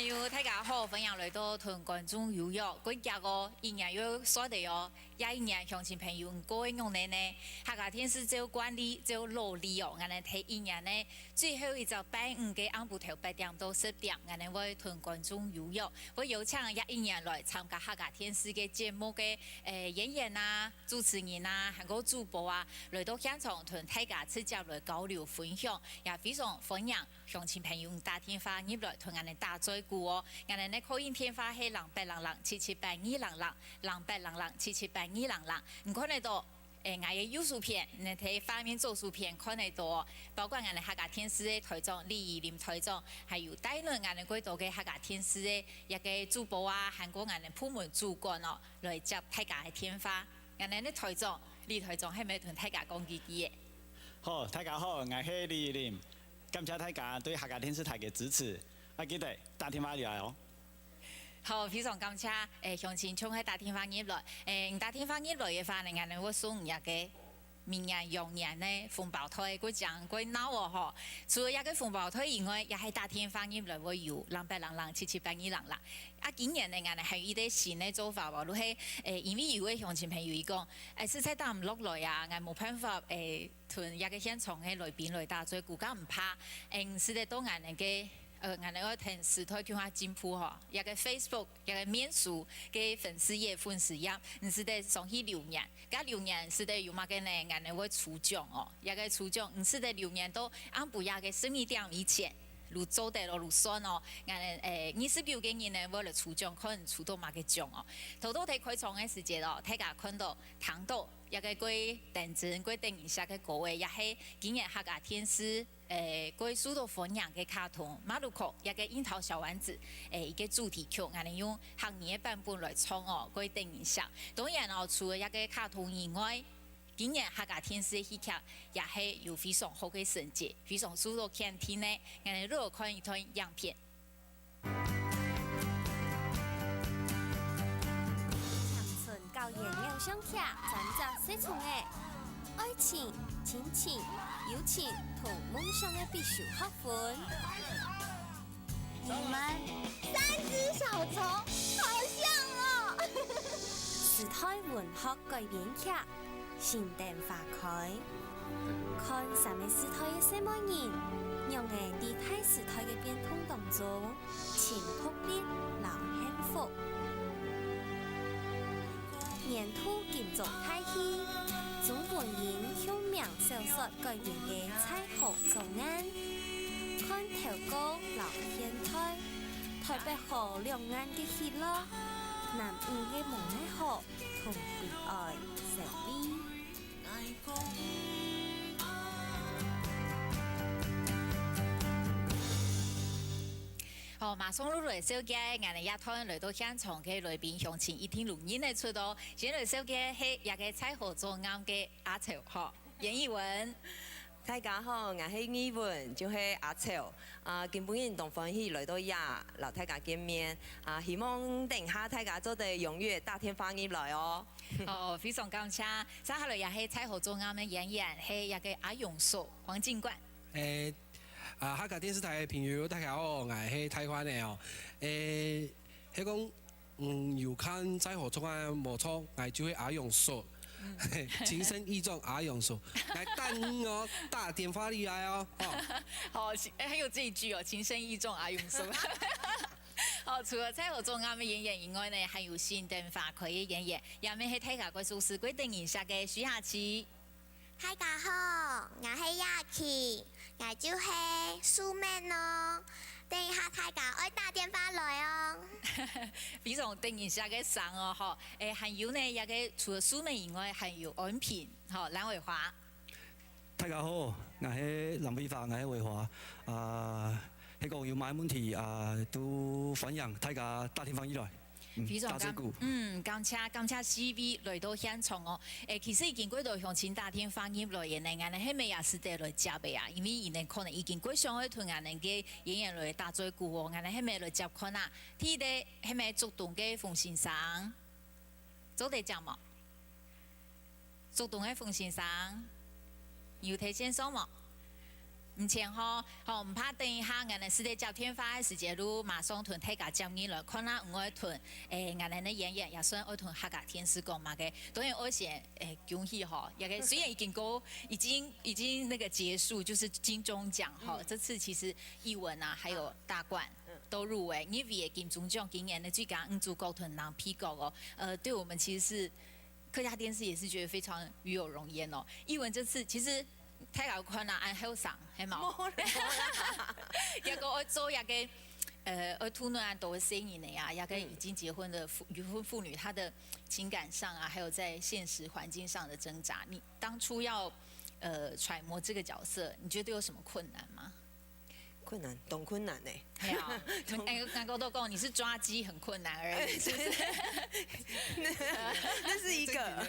友大家好，欢迎来到屯观众有约。今日个一年要说的哦，也一年乡亲朋友各位用呢，客家天是做管理做努力哦，我哋睇一年呢最后一周拜五嘅暗晡头8点到10点，我哋为屯观众有约，我邀请一年来参加客家天使嘅节目嘅演员啊、主持人啊、还有主播啊，来到现场同大家直接来交流分享，也非常欢迎乡亲朋友打电话入来同我哋打嘴鼓哦。我哋呢可以电话系0800778200，0800778200。唔看得到，我嘅优秀片，你睇画面做书片看得到，包括我哋客家天使嘅台长李怡林台长，还有带领我哋几多嘅客家天使嘅一个主播啊，韩国我哋部门主管哦，来接大家嘅电话。我哋呢台长李台长系咪同大家讲几句嘅？好，大家好，我是李怡林，感谢大家对客家电视台嘅支持。记得打电话入来哦。好，非常感谢乡亲冲喺打电话入来，打电话入来嘅话呢，我哋会送一个明年羊年呢红包袋，佢讲佢闹哦吼。除了一个红包袋以外，也系打电话入来会有0800778200。啊，今年呢，我哋系有啲新嘅做法喎，都系因为有位乡亲朋友伊讲，实在打唔落来啊，我冇办法同一个现场嘅来宾来打，所以顾家唔怕，是得到我哋嘅。我哋個電視台叫下進步嗬，一個 Facebook 一個面書嘅粉絲頁粉絲頁，唔是得上去留言，咁留言是得有乜嘅呢？我哋會抽獎哦，一個抽獎，唔是得留言到按不下嘅12點以前，如做得咯，如算哦，我哋29嘅人呢，為了抽獎，可能抽到乜嘅獎哦，頭都睇開創嘅時節咯，大家看到聽到一個佢認真佢定一下嘅各位，也係今日客家天使。佢許多歡迎嘅卡通，馬路口一個櫻桃小丸子，一個主題曲，我哋用客語嘅版本來唱哦，佢定一下。當然哦，除了一個卡通以外，今年客家天使嘅戲劇也係有非常好嘅成績，非常許多看聽呢，我哋都看一段影片。長春高原偶像劇，專責寫從嘅愛情、親情、友情同夢想嘅必修學分。你們3隻小蟲，好像哦！時代文學改編劇《新燈花開》，看三個時代嘅什麼人，讓我哋喺時代嘅變通當中，前撲烈留幸福。沿途建築大戲，中文人向名小說改編嘅彩虹綜藝，看頭歌留天台，台北河兩岸嘅喜樂，南岸嘅夢愛河同彼岸成美。好，馬上落嚟小姐，我哋一趟嚟到現場嘅來賓鄉親一聽錄音嚟出到，先嚟小姐係一個彩虹綜藝嘅阿潮，嗬，嚴藝文。大家好，我係藝文，就係阿潮。今本人同歡喜來到呀，留大家見面。希望等下大家做得踴躍打電話入來哦。哦，非常感謝。接下來也係彩虹綜藝嘅演員係一個阿勇叔黃警官。客家電視台嘅朋友大家好，我係台灣嘅哦。係講有看彩虹綜藝冇錯，我就係阿勇叔。情深意重阿勇叔，来等我打電話入來哦。好，還有這一句哦，情深意重阿勇叔。好，除了彩虹綜藝嘅演員以外呢，還有新燈花開嘅演員，下面係睇下個數字規定一下嘅徐雅琪。大家好，我係雅琪，我就係蘇妹咯。等一下大家愛打電話來哦。非常等一下嘅上哦，嗬，還有呢一個除了蘇妹以外，還有安平，嗬，蘭偉華。大家好，我係林偉華，我係偉華。呢個要買問題都歡迎大家打電話入來。非常感謝 CV 來到現場哦。其實已經幾多鄉親打電話入來嘅呢，我哋係咪也是得來接嘅啊？因為伊哋可能已經幾想去同我哋嘅演員來打嘴鼓哦，我哋係咪來接看啊？睇啲係咪主動嘅馮先生，做得講冇？主動嘅馮先生，要睇先生冇？唔前吼，吼唔怕等一下，俺哋世界教天发的时间路马上屯睇架讲面了，可能唔会屯，俺哋的演员也算会屯客家天使讲嘛嘅，当然我先恭喜吼，也个虽然已经那个结束，就是金钟奖哈，这次其实艺文啊还有大冠。都入围，因为金钟奖今年的最佳主角团人批稿哦，对我们其实是客家电视也是觉得非常与有荣焉哦。艺文这次其实太搞困难，按后上系冇，一个我做一个而突然都会声音的呀，一个已经结婚的已婚妇女，她的情感上啊，还有在现实环境上的挣扎，你当初要揣摩这个角色，你觉得有什么困难吗？困难，懂困难呢。没有，刚刚都讲你是抓鸡很困难而已，是不是？那是一个。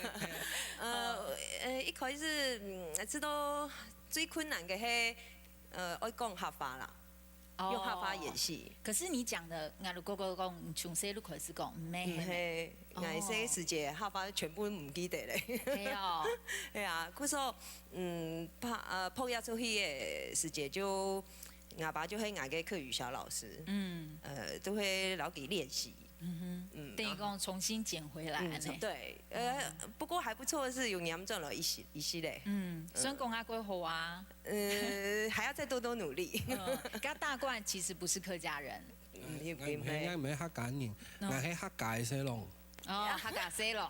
一开始知道最困难的是爱讲客话啦，用客话演戏。可是你讲的，我如果讲从细路开始讲，唔系，我些时节客话全部唔记得咧。系哦，系啊，嗰时候拍出去的时节就。我爸就会挨个课语小老师，都会老给练习，等于讲重新捡回来呢。对，不过还不错的是有严重了一些嘞。虽然讲阿贵好啊，还要再多多努力。噶大冠其实不是客家人，唔系客家人，我系客家西龙。哦，客家西龙。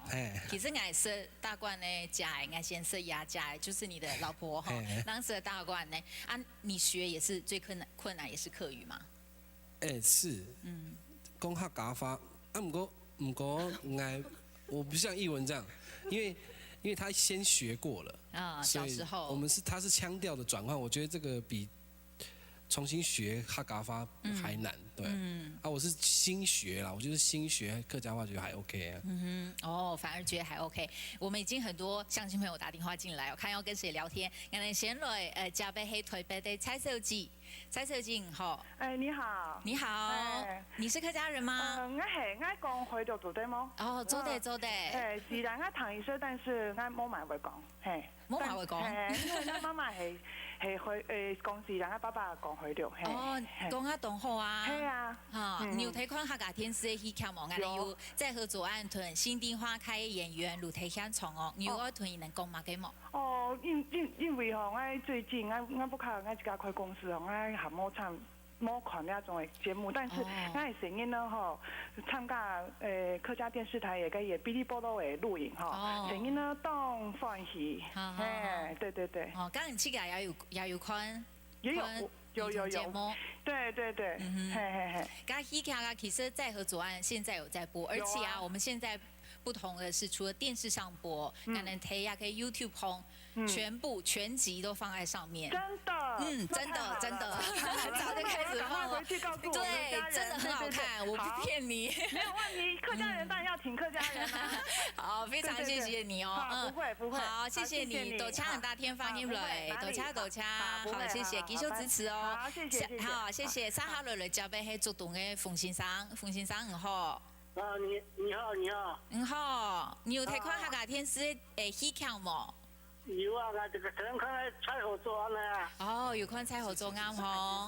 其实我是大冠呢，家我先是牙家，就是你的老婆哈。当时的大冠呢，啊，你学也是最困难也是客语嘛。是。讲客家话，不过我不像艺文这样，因为他先学过了。啊，小时候。他是腔调的转换，我觉得这个比重新学客家话还难，对。我是新学啦，我就是新学客家话，觉得还 OK 啊。反而觉得还 OK。我们已经很多乡亲朋友打电话进来，我看要跟谁聊天。我们先来交俾喺台北的蔡小姐，蔡小姐好。你好。你好。你是客家人吗？我讲回到做对吗？做的。是然我唐医生，但是我冇埋会讲，冇埋会讲。因为我妈妈系讲是然我爸爸讲回到。讲啊同好啊。系啊。你有睇看客家电视的戏剧冇？我哋有在合作案团新丁花开的演员卢睇香从哦，你有个团能讲嘛嘅冇？因为我最近我不靠我一家开公司我还冇看那种的节目，但是我的声音呢参加客家电视台也哔哩啵哩的录影声音呢当欢喜，对。刚你去嘅也有看，有节目，对，刚戏剧啊，其实在合作案现在有在播，而且啊，我们现在不同的是，除了电视上播，可能睇下可以 YouTube 红。全集都放在上面，真的，真的，很早就开始放了，对，真的很好看，我不骗你，没有问题，客家人当然要请客家人啊。好，非常谢谢你哦，不会，好，谢谢你，多掐很大天放音雷，多掐，好，谢谢，继续支持哦，好，谢谢，好，谢谢，三号来交俾喺做动嘅冯先生唔好。你好，你有睇看客家电视嘅戏剧冇？有啊，我这个可能看菜合作案啊。有看菜合作啱嗬。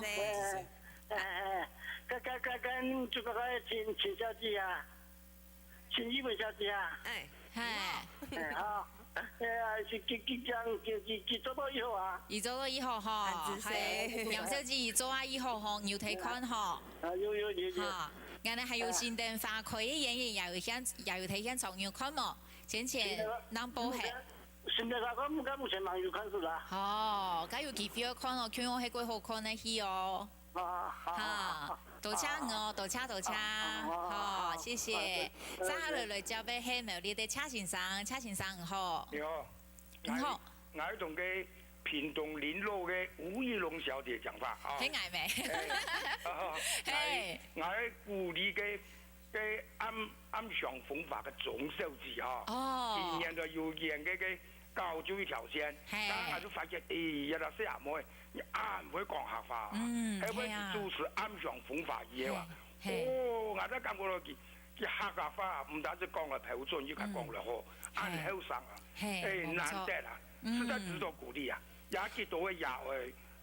跟这个秦小姐啊，秦一文小姐啊。好。是做到以后啊。做到以後嗬，係楊小姐做啊以後嗬，要睇看嗬。有。好，我哋還有新燈花開嘅演員也有睇現場要看冇？前number 係。新的话，我目前忙有看是啦。咁有機會看哦，看我係幾好看嘅戲哦。多謝我，多謝。好，謝謝。三號來交俾係苗栗的車先生好。你好。我同嘅屏東聯絡嘅吳玉龍小姐講法啊。聽嗌未？我係故里嘅暗上風法嘅總小姐今年就有演嘅高就一條線，但我就發現有啲細阿妹，你唔會講客話，係會主持暗上風法嘢話。我都感覺到佢客家話唔單止講嚟標準，而且講嚟好，按後生啊，難得啊，實在值得鼓勵啊！也幾多嘅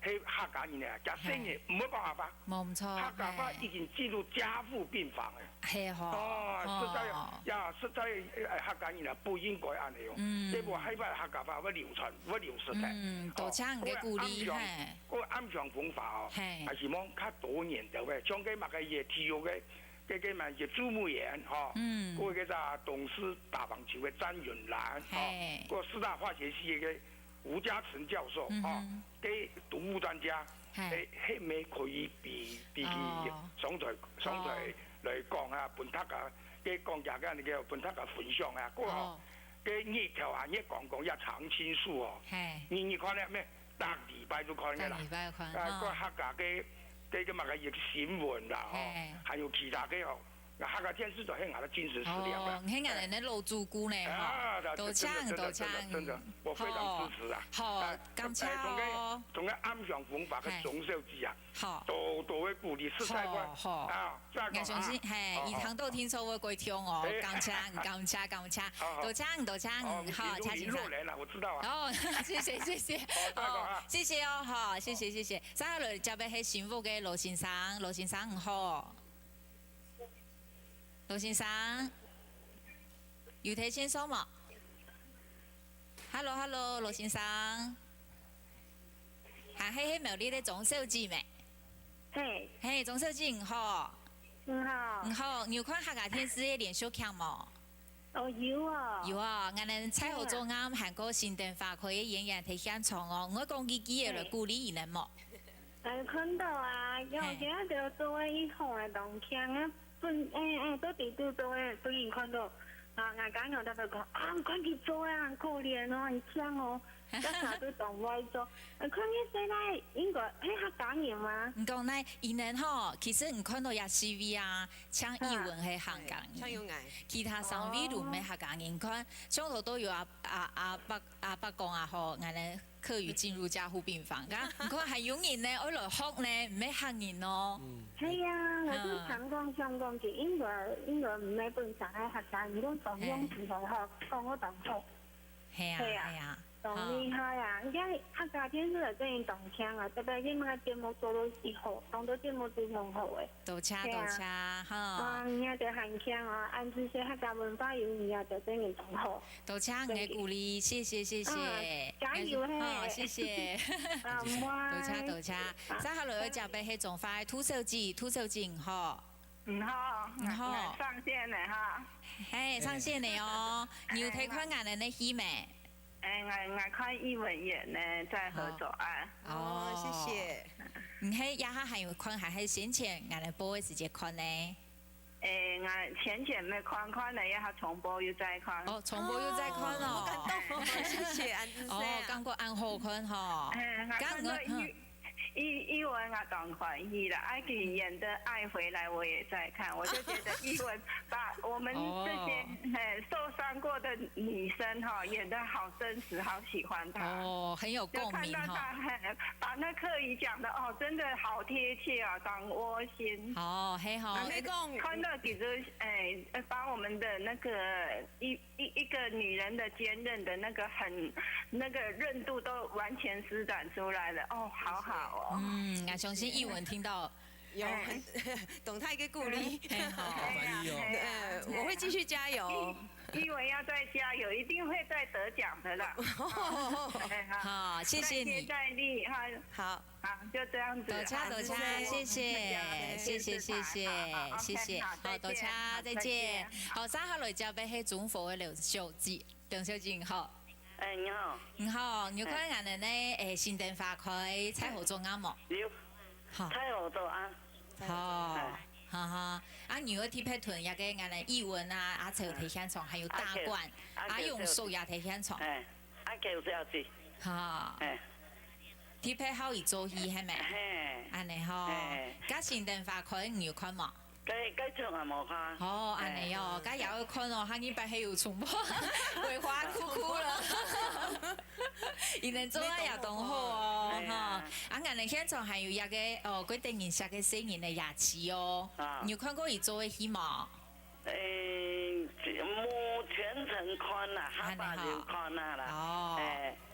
迄客家人啊，食生意唔好讲阿爸，冇错，客家话已经进入家父病房诶。系吼，实在客家人啊，不应该安尼哦。这无害怕客家话要流传，要流失的。多请嘅鼓励嘿。我暗上方法哦，还是讲较多年的喂，像个嘛个业体育嘅。个嘛是朱木炎吼，嗰个啥董事打棒球的詹允兰，嗰四大化学系嘅吴嘉诚教授，给毒物专家，迄咪可以比上台来讲啊，本他个嘅讲价个那个本他个分享啊，嗰吼，嘅热条啊，热讲一常青树哦，你看咧咩？逐礼拜都看嘅啦，個客家嘅。个嘛个新闻啦，还有其他嘅哦，客家电视台迄下的精神食粮啦。迄下人咧老主顾呢，多请，真的，我非常支持啊。好，感谢哦。仲有暗上方法嘅总小子啊，多嘅鼓励实在个啊。我相信系，二堂都听说我过听哦，感谢，多请，好，蔡先生。我知道啊。哦，谢谢，哦，谢谢哦，好，谢谢。接下来交俾系幸福嘅罗先生好。罗先生，有睇先生冇 ？Hello， 罗先生，係喺苗栗嘅總小姐咩？係總小姐好。好，有看客家電視嘅連續劇冇？有啊。有啊，我哋蔡河做啱韓國新電話可以演員睇現場哦，我講幾嘢嚟鼓勵人冇？看到啊，有今日就做一項嘅動腔啊。都地都做诶，突然看到啊，外家人就講啊，唔趕緊做啊，可憐哦，很強哦，一下都當歪做。看見現在應該係客家人嘛？唔講呢，伊人吼，其實唔看到也 CV 啊，像語文係客家人，其他上位都唔係客家人。看上頭都有阿伯講啊，吼，我哋課餘進入加護病房，㗎，唔看係有人呢，愛來學呢，唔係客人咯。係啊，我都想講就應該唔係本身係客家人，講當用詞同學講我當學。係啊。當厲害啊！而家客家電視就真係動聽啊，特別啲乜節目做到時好，當到節目都很好誒。多謝哈。而家就很強啊，按這些客家文化有而家就真係仲好。多謝你鼓勵，謝謝。加油嘿！謝謝。多謝。再下來就俾係仲快土手指唔好。唔好。上線嚟哈。係上線嚟哦，你有睇看眼人的戲咩？我看藝文演呢，在合作案。謝謝。唔係，也還有看，還係先前我哋播嘅時間看呢？我前沒看了，也重播又再看。哦，重播又再看哦。謝謝安之生。感覺安好看吼。藝文啊，當款藝啦，愛給演的《愛回來》我也在看，我就覺得藝文把我們這些受傷過的女生哈演得好真實，好喜歡她。哦，很有共鳴哈。把那客語講得哦，真的好貼切啊，當窩心。哦，很好。看到幾個把我們的那個一個女人的堅韌的那個韌度都完全施展出來了，哦，好好哦。我相信藝文聽到有動態嘅鼓勵，好，我會繼續加油。藝文要再加油，一定會再得獎的啦。好，謝謝你。再力好，就這樣子。多謝，謝謝。好，多謝，再見。好，三下來就俾係總府嘅梁小姐，好。你好。你好，有看人哋呢新電話開蔡河做啱冇？有。蔡河做啱。好，啊，如果鐵皮屯也嘅人哋藝文啊，阿潮睇現場，還有大冠，阿用數也睇現場。阿橋小姐。嚇。鐵皮好易做戲係咪？安尼好。家新電話開你有看冇？該場係冇看。哦，安尼哦，家有看哦，佢呢排係有重播，桂花哭了。伊能做啊也當好哦，哈！人哋現場還有一個佢電影下嘅聲音嘅牙齒哦，你有看過伊做嘅戲冇？冇全程看啦，下巴就看啦啦。哦。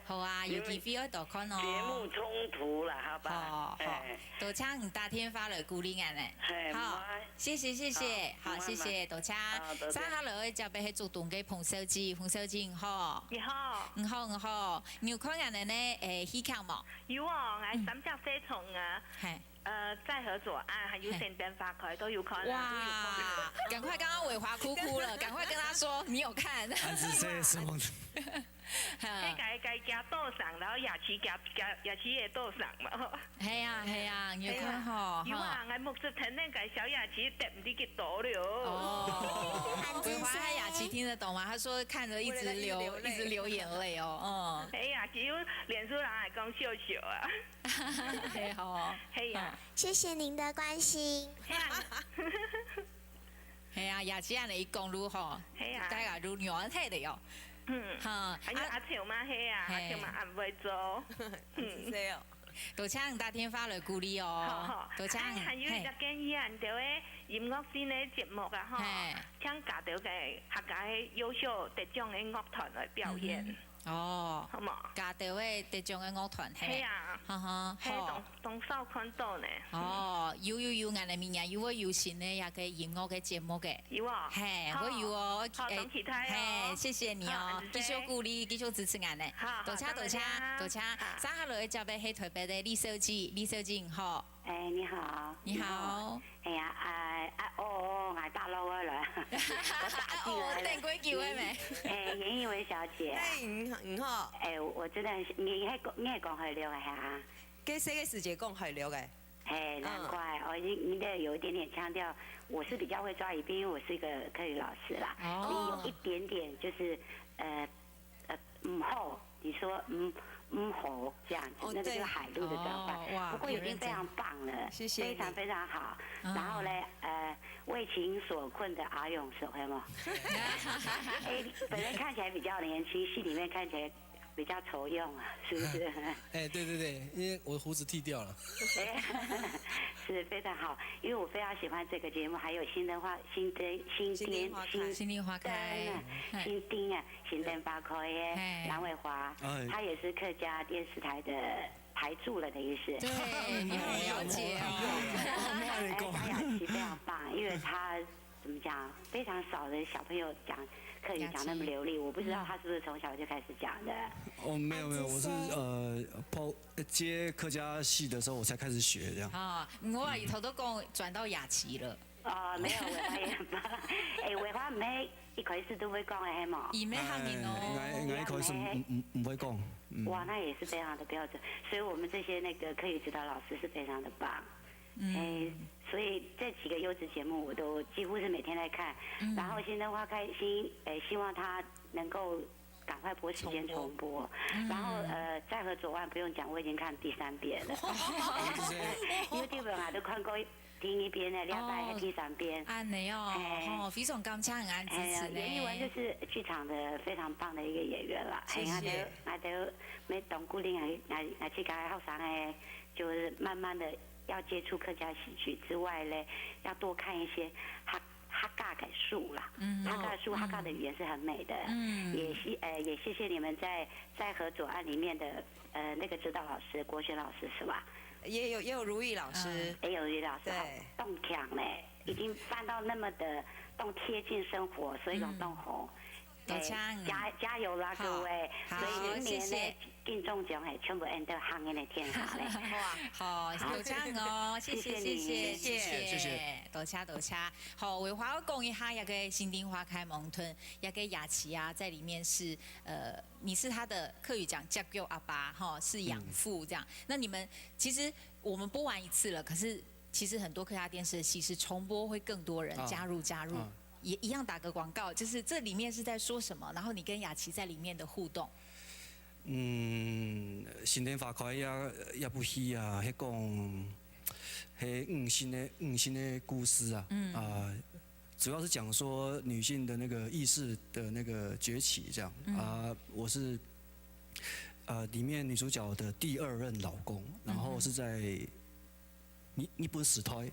好啊，有机会要多看哦。节目冲突了，好吧？好，多请大天发来鼓励俺嘞。好，谢谢，好，谢谢多请。三下来就俾去做动嘅彭小姐，好。你好。你有看俺哋呢？戲劇冇？有哦，我三隻飛蟲啊。係。在河左岸還有聖誕花開都有看。哇！趕快，剛剛偉華哭了，趕快跟他說你有看。還是這什麼？迄個加倒上，然後夜市也倒上嘛。係啊，你有看吼？有啊，我目視聽那個小夜市得唔知幾多了。哦。偉華喺夜市聽得懂嗎？他說看着一直流眼淚哦。哎呀，只有臉書人係講笑笑啊。係好。係呀。謝謝您的關心。係啊，夜市人嚟講如何？大家如鳥睇的喲。哈。還有阿潮嘛，係啊，阿潮嘛安慰做。係哦。多請大天發來鼓勵哦。多請。還有一個依然就係音樂性嘅節目啊，哈，請加到嘅客家嘅優秀得獎嘅樂團來表演。哦，好嘛？家隊嘅得獎嘅樂團係啊，係當少看到呢。哦，有，俺哋明年有有新嘅一個音樂嘅節目嘅。有啊。係，我有哦。好，當期待哦。謝謝你哦，繼續鼓勵，繼續支持俺哋。好，多謝。三下來就俾去台北嘅李小姐，好。你好。你好。哎呀，我大陸嘅啦，我打進來了。訂過叫嘅未？嚴藝薇小姐。唔好。我真係你係講海流嘅嚇。跟這個時節講海流嘅。難怪，你得有一點點腔調。我是比較會抓語病，因為我是一個客語老師啦。你有一點點就是後，你說吼這樣子，那個就是海陸的轉換。不過已經非常棒了，非常非常好。然後呢，為情所困的阿勇手，有冇？本人看起來比較年輕，戲裡面看起來比較醜用啊，是不是？對，因為我鬍子剃掉了。是非常好，因為我非常喜歡這個節目，還有新燈花開，新燈花開耶，藍偉華，他也是客家電視台的台柱了，等於是。對，你好了解哦。他雅琪非常棒，因為他怎麼講，非常少的小朋友講客語講那麼流利，我不知道他是不是從小就開始講的。哦，沒有，我是接客家戲的時候我才開始學這樣。啊，我話頭都講轉到雅琪了。哦，沒有，偉華也很棒。偉華唔係一開始都會講嘅係嘛？而咩下面哦？我一開始唔會講。哇，那也是非常的標準，所以我們這些那個客語指導老師是非常的棒。所以這幾個優質節目我都幾乎是每天在看。然後新燈花開心，希望他能夠趕快撥時間重播。然後在河左岸不用講，我已經看第3遍了。YouTube 我都看過聽一遍了，兩百第3遍。安尼哦，非常感謝俺支持呢。嚴藝文就是劇場的非常棒的一個演員啦。我都沒當鼓勵我去教後生誒，就是慢慢的。要接觸客家戲曲之外呢，要多看一些客家嘅書啦。客家書，客家的語言是很美的。也謝謝你們在河左岸裡面的那個指導老師國璇老師是吧？也有如意老師，也有如意老師，動強嘞，已經翻到那麼的動貼近生活，所以講動紅。加油啦，各位！所以明年呢，金鐘獎係全部人都行in嚟天下咧。好，多謝哦，謝謝，多謝。好，為話我講一下，一個新燈花開蒙屯，一個雅琪啊，在裡面是你是他的客語講家舅阿爸，哈，是養父這樣。那你們其實我們播完一次了，可是其實很多客家電視的戲是重播，會更多人加入。也一樣打個廣告，就是這裡面是在說什麼，然後你跟雅琪在裡面的互動。新燈花開一部戲啊，係講係五星的故事啊，主要是講說女性的那個意識的那個崛起，這樣我是裡面女主角的第2任老公，然後是在你不是死胎。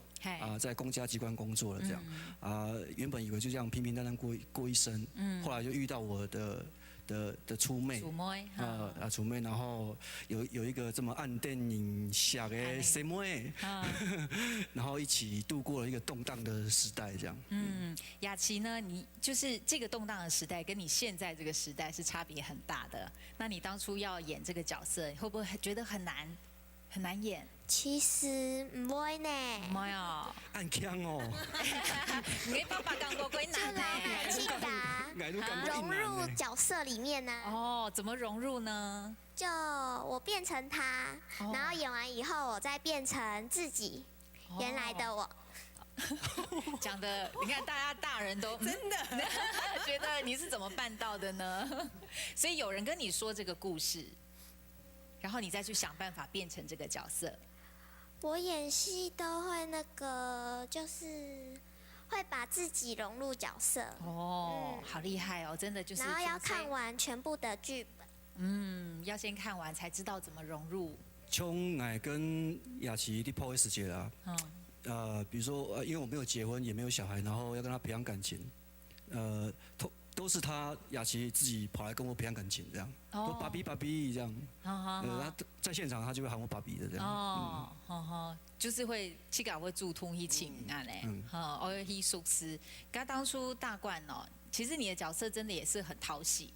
在公家機關工作了，這樣原本以為就這樣平平淡淡過一生，後來就遇到我的的出妹，出妹，然后有一个这么暗电影下的师妹，然后一起度过了一个动荡的时代，这样。雅琪呢，你就是这个动荡的时代，跟你现在这个时代是差别很大的。那你当初要演这个角色，会不会觉得很难演？其实唔会呢，唔会哦，暗腔哦。你爸爸讲过鬼难呢，融入角色里面呢。哦，怎么融入呢？就我变成他，然后演完以后，我再变成自己原来的我。讲的，你看大家大人都真的觉得你是怎么办到的呢？所以有人跟你说这个故事，然后你再去想办法变成这个角色。我演戏都会就是会把自己融入角色。哦，好厉害哦，真的就是。然后要看完全部的剧本。要先看完才知道怎么融入。从我跟雅琪的破坏时节啦。比如说，因为我没有结婚，也没有小孩，然后要跟他培养感情，都是他雅琪自己跑来跟我培养感情，这样，说爸比爸比这样，他在现场他就会喊我爸比的这样。就是会去搞会助通一情啊嘞，偶尔去熟识。刚当初大冠哦，其实你的角色真的也是很讨喜。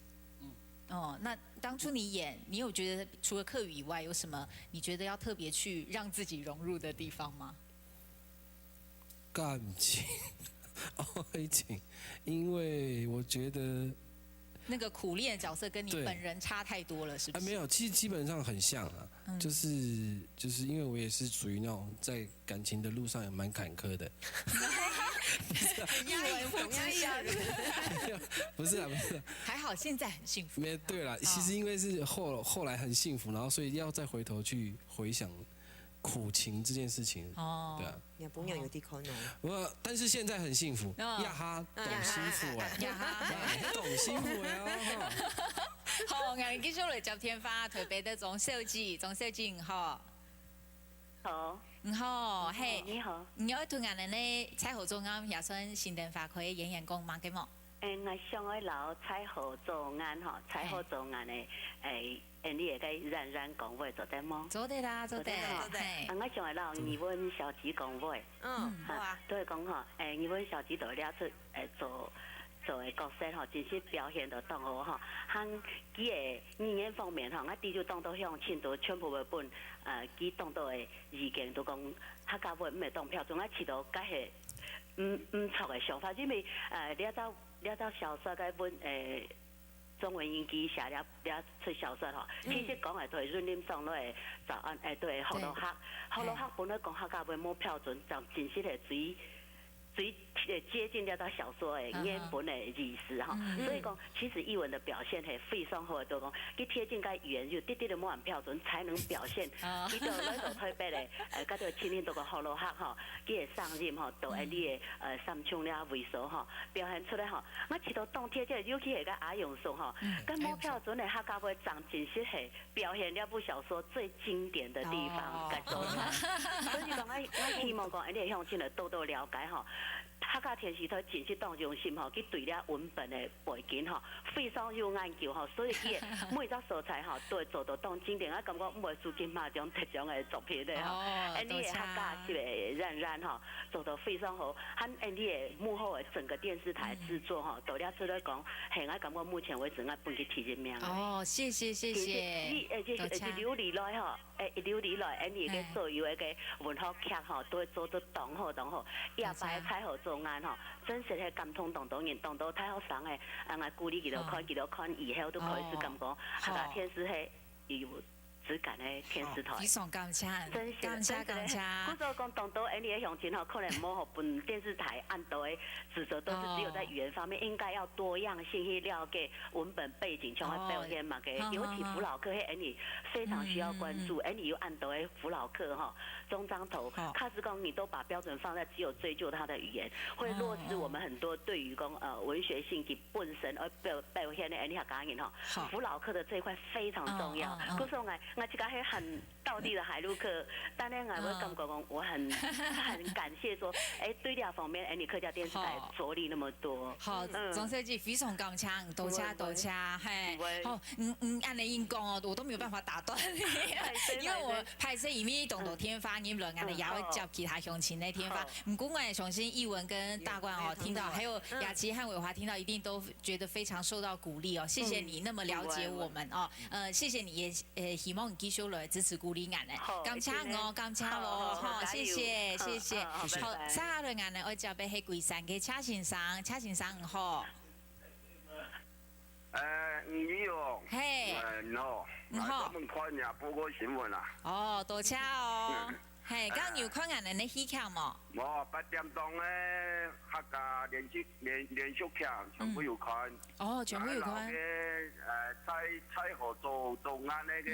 那当初你演，你有觉得除了客语以外，有什么你觉得要特别去让自己融入的地方吗？感情，爱情，因为我觉得那个苦练的角色跟你本人差太多了，是不是？没有，其实基本上很像啊，就是因为我也是属于那种在感情的路上也蛮坎坷的。英文不之下，不是啊，还好现在很幸福。没对啦，其实因为是后来很幸福，然后所以要再回头去回想苦情这件事情。对啊。也不用有啲可能。但是现在很幸福，呀哈，懂幸福啊，呀哈，懂幸福啊。好，我哋繼續嚟接電話，台北的鍾小姐你好。好。好，嘿。你好。你要同人哋咧彩虹中啱也算新電話可以演員講嘛嘅冇？我上海老彩虹中啱嗬，彩虹中啱嘅你會該冉講話做得麼？做得啦，做得。我上海老語文小姐講話，好啊。都係講嗬，語文小姐就了出做嘅角色嗬，真是表現得當好嗬。喺佢嘅語言方面嗬，我啲就當到向前度全部嘅本佢當到嘅意見都講客家話唔係當標準，我知道嗰係唔錯嘅想法，因為了到小說嘅本中文英語寫了出小說嗬，其實講嘅都係論點上都係早安都係學到客本來講客家話冇標準，就真係係最接近了到小說的原本的意思哈，所以講其實譯文的表現係非常好的，都講佢貼近個語言就啲都冇咁標準，才能表現。佢就來到台北咧，嗰度前年到個學老客嗬，佢嘅聲音嗬，到喺啲三唱了猥瑣嗬，表現出來嗬，我知道當天即係尤其係個阿勇說嗬，咁冇標準嘅客家話講真實係表現了部小說最經典的地方，所以講我希望講你向前嚟多多了解嗬。客家電視台真是當用心嗬，佢對了文本的背景嗬，非常有研究嗬，所以佢每隻素材嗬都會做到當經典。我感覺唔會輸金馬獎得獎嘅作品咧嗬，你嘅客家是冉嗬做到非常好，你嘅幕後嘅整個電視台製作嗬，到了出來講，係我感覺目前為止我本嘅提人名。謝謝。一流嚟來嗬，一流嚟來，你嘅所有嘅文學劇嗬都會做到當好，也擺彩虹做眼嗬，真實係感通當然當到太好省嘅，我鼓勵佢哋看以後都可以是咁講，客家電視係有質感嘅電視台。非常感謝，感謝。我就講當到你嘅鄉親嗬，可能冇學本電視台按到嘅製作，都是只有在語言方面應該要多樣性去了解文本背景，像我表現嘛嘅，尤其輔導課係你非常需要關注，你有按到嘅輔導課嗬，中章頭，卡斯講你都把標準放在只有追究他的語言，會落實我們很多對於講文學性嘅本身而表現嘅你客家人嗬，輔導課的這一塊非常重要。嗰時候我這個係道地的海陆客，当然我会感觉讲我很感谢说，对这方面，你客家电视台着力那么多。好，总书记非常感谢，多谢，嘿，好，按你硬讲哦，我都没有办法打断你，因为我拍摄影片动到天发音了，俺们也会叫其他乡亲的天发。不过我也相信艺文跟大冠哦听到，还有雅琪和伟华听到，一定都觉得非常受到鼓励哦。谢谢你那么了解我们哦，谢谢你也希望你继续来支持鼓励俺嘞，感谢哦，感谢哦，好，谢谢。好，下来俺呢，我交俾喺桂山嘅车先生好。你好。嘿。你好。你好。我们看呀，报告新闻啦。哦，多謝哦。係，咁有看人哋嘅戲劇冇？冇，8點鐘咧，客家連續劇全部有看。哦，全部有看。蔡河做啱那個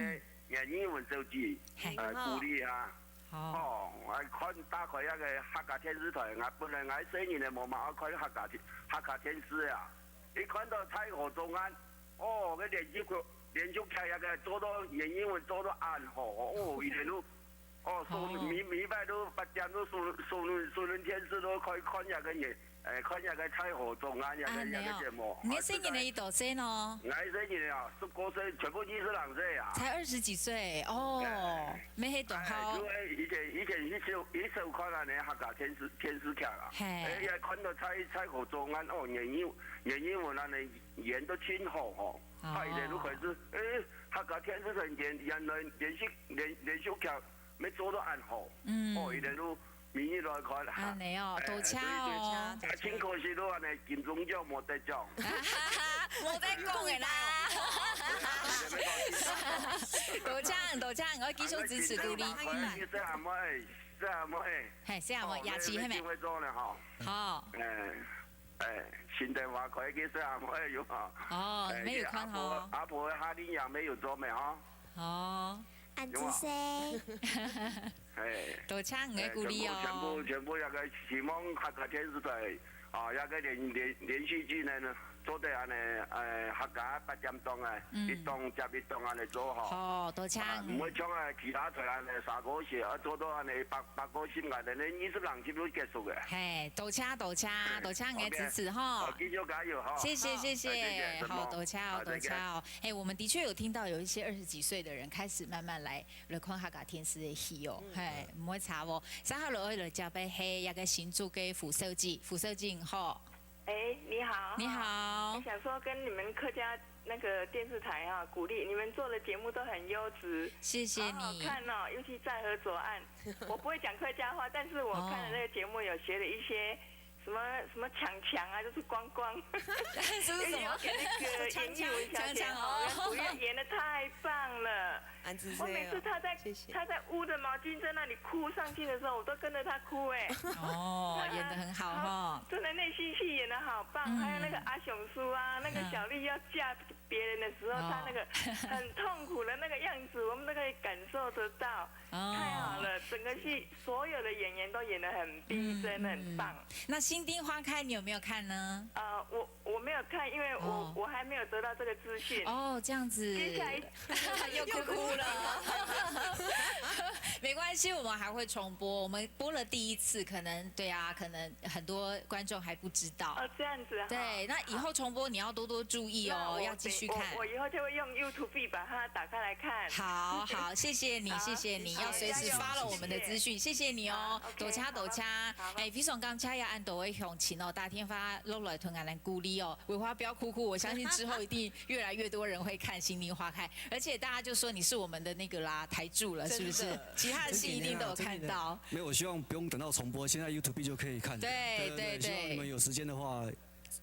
演文手機，鼓勵啊。哦，我看打開一個客家電視台，我本來我4年嚟冇我看客家電視啊，一看到蔡河做啱，哦，個連續劇一個做到演文做到暗號，哦，一路都。哦，每拜都8點都蘇倫天師都可以看一個嘢，看一個蔡河中央一個節目。你4年嚟多歲咯？我4年啊，19歲，全部22歲啊。才20幾歲哦，沒喺度好。因為以前一首看啊，你客家電視劇啊，一看到蔡河中央哦，演英文啊，你演得真好哦，他一點都開始，客家電視台演連續劇。沒做到暗號，哦，一定都明年來看啦。啊，你哦，多謝哦。真可惜都話你金鐘獎冇得獎。冇得講嘅啦。多謝，我繼續支持鼓勵。識下妹。係識下妹，廿次係咪？好。新電話可以識下妹有哈。哦，沒有看哦。阿婆哈林也沒有做沒哈。哦。安子生，多謝你嘅鼓勵哦。全部一個希望客家電視台啊，一個連續劇呢，做得安尼客家8點鐘啊，一檔接一檔安尼做好。哦，多謝。唔會將其他台安尼3個小時，做到安尼8個小時安尼，20集都結束嘅。係，多謝你嘅支持哈。繼續加油哈。謝謝，好，多謝哦。我們的確有聽到有一些20幾歲的人開始慢慢來看客家電視嘅戲哦，係唔會差喎。稍後落去嚟就俾係一個新竹嘅副書記好。你好。你好。我想說跟你們客家那個電視台啊，鼓勵你們做的節目都很優質。謝謝你。好看哦，尤其在河左岸。我不會講客家話，但是我看了那個節目，有學了一些什麼強啊，就是光。是什麼？給那個演藝文小姐哦，演得太棒了。我每次他在捂着毛巾在那裡哭上去的時候，我都跟着他哭哎。哦，演得很好哈。真的內心戲演得好棒，還有那個阿雄叔啊，那個小麗要嫁別人的時候，他那個很痛苦的那個樣子，我們都可以感受得到。太好了，整個戲所有的演員都演得很逼真，很棒。那《新丁花開》你有沒有看呢？我沒有看，因為我還沒有得到這個資訊。哦，這樣子。接下來又哭了。沒關係，我們還會重播。我們播了第一次，可能很多觀眾還不知道。哦，這樣子啊。對，那以後重播你要多多注意哦，要繼續看。我以後就會用 YouTube 把它打開來看。好，謝謝你，要隨時follow我們的資訊，謝謝你哦。多謝。非常感謝按多位鄉親哦，大天發落來同我們鼓勵哦。偉華不要哭，我相信之後一定越來越多人會看《新丁花開》，而且大家就說你是我們的那個啦台柱了，是不是？其他的戲一定都有看到。沒有，我希望不用等到重播，現在 YouTube 就可以看。對。希望你們有時間的話，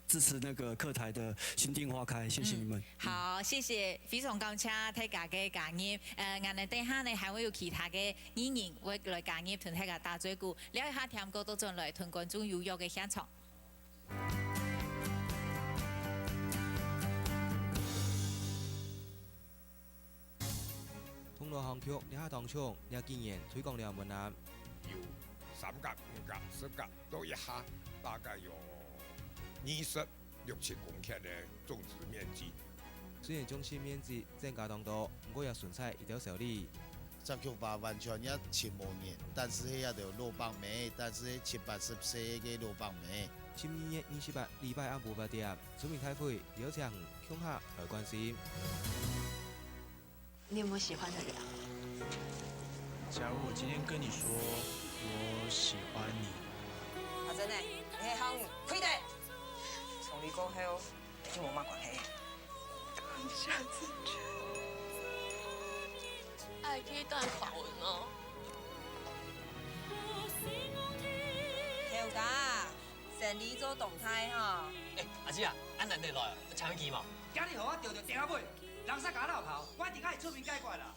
支持那個客台的《新丁花開》，謝謝你們。好，謝謝，非常感謝大家嘅介入。我哋等下呢，還會有其他嘅演員會來介入，同大家打嘴鼓，聊一下聽歌，都進來同觀眾有約嘅現場。通路行曲，你下當唱，你經驗推廣了門檻。有3格、5格、10格都一下，大概有26、7公頃的種植面積。雖然種植面積增加當多，不過也順菜一條小利。十曲吧完全也千无年，但是迄也着落棒梅，但是迄70-80岁嘅落棒梅。今年28礼拜暗8点，出名台会邀请乡下来关心。你有没有喜欢的人啊？假如我今天跟你说我喜欢你，阿珍呢？你迄项开地，从你过后就无乜关系。下次去。爱可以当法文哦。跳架，生理做动态哈。阿姊啊，俺难得来，抢机嘛。今日互我钓到顶尾，人煞甲我闹跑，我一定爱出面解决啦。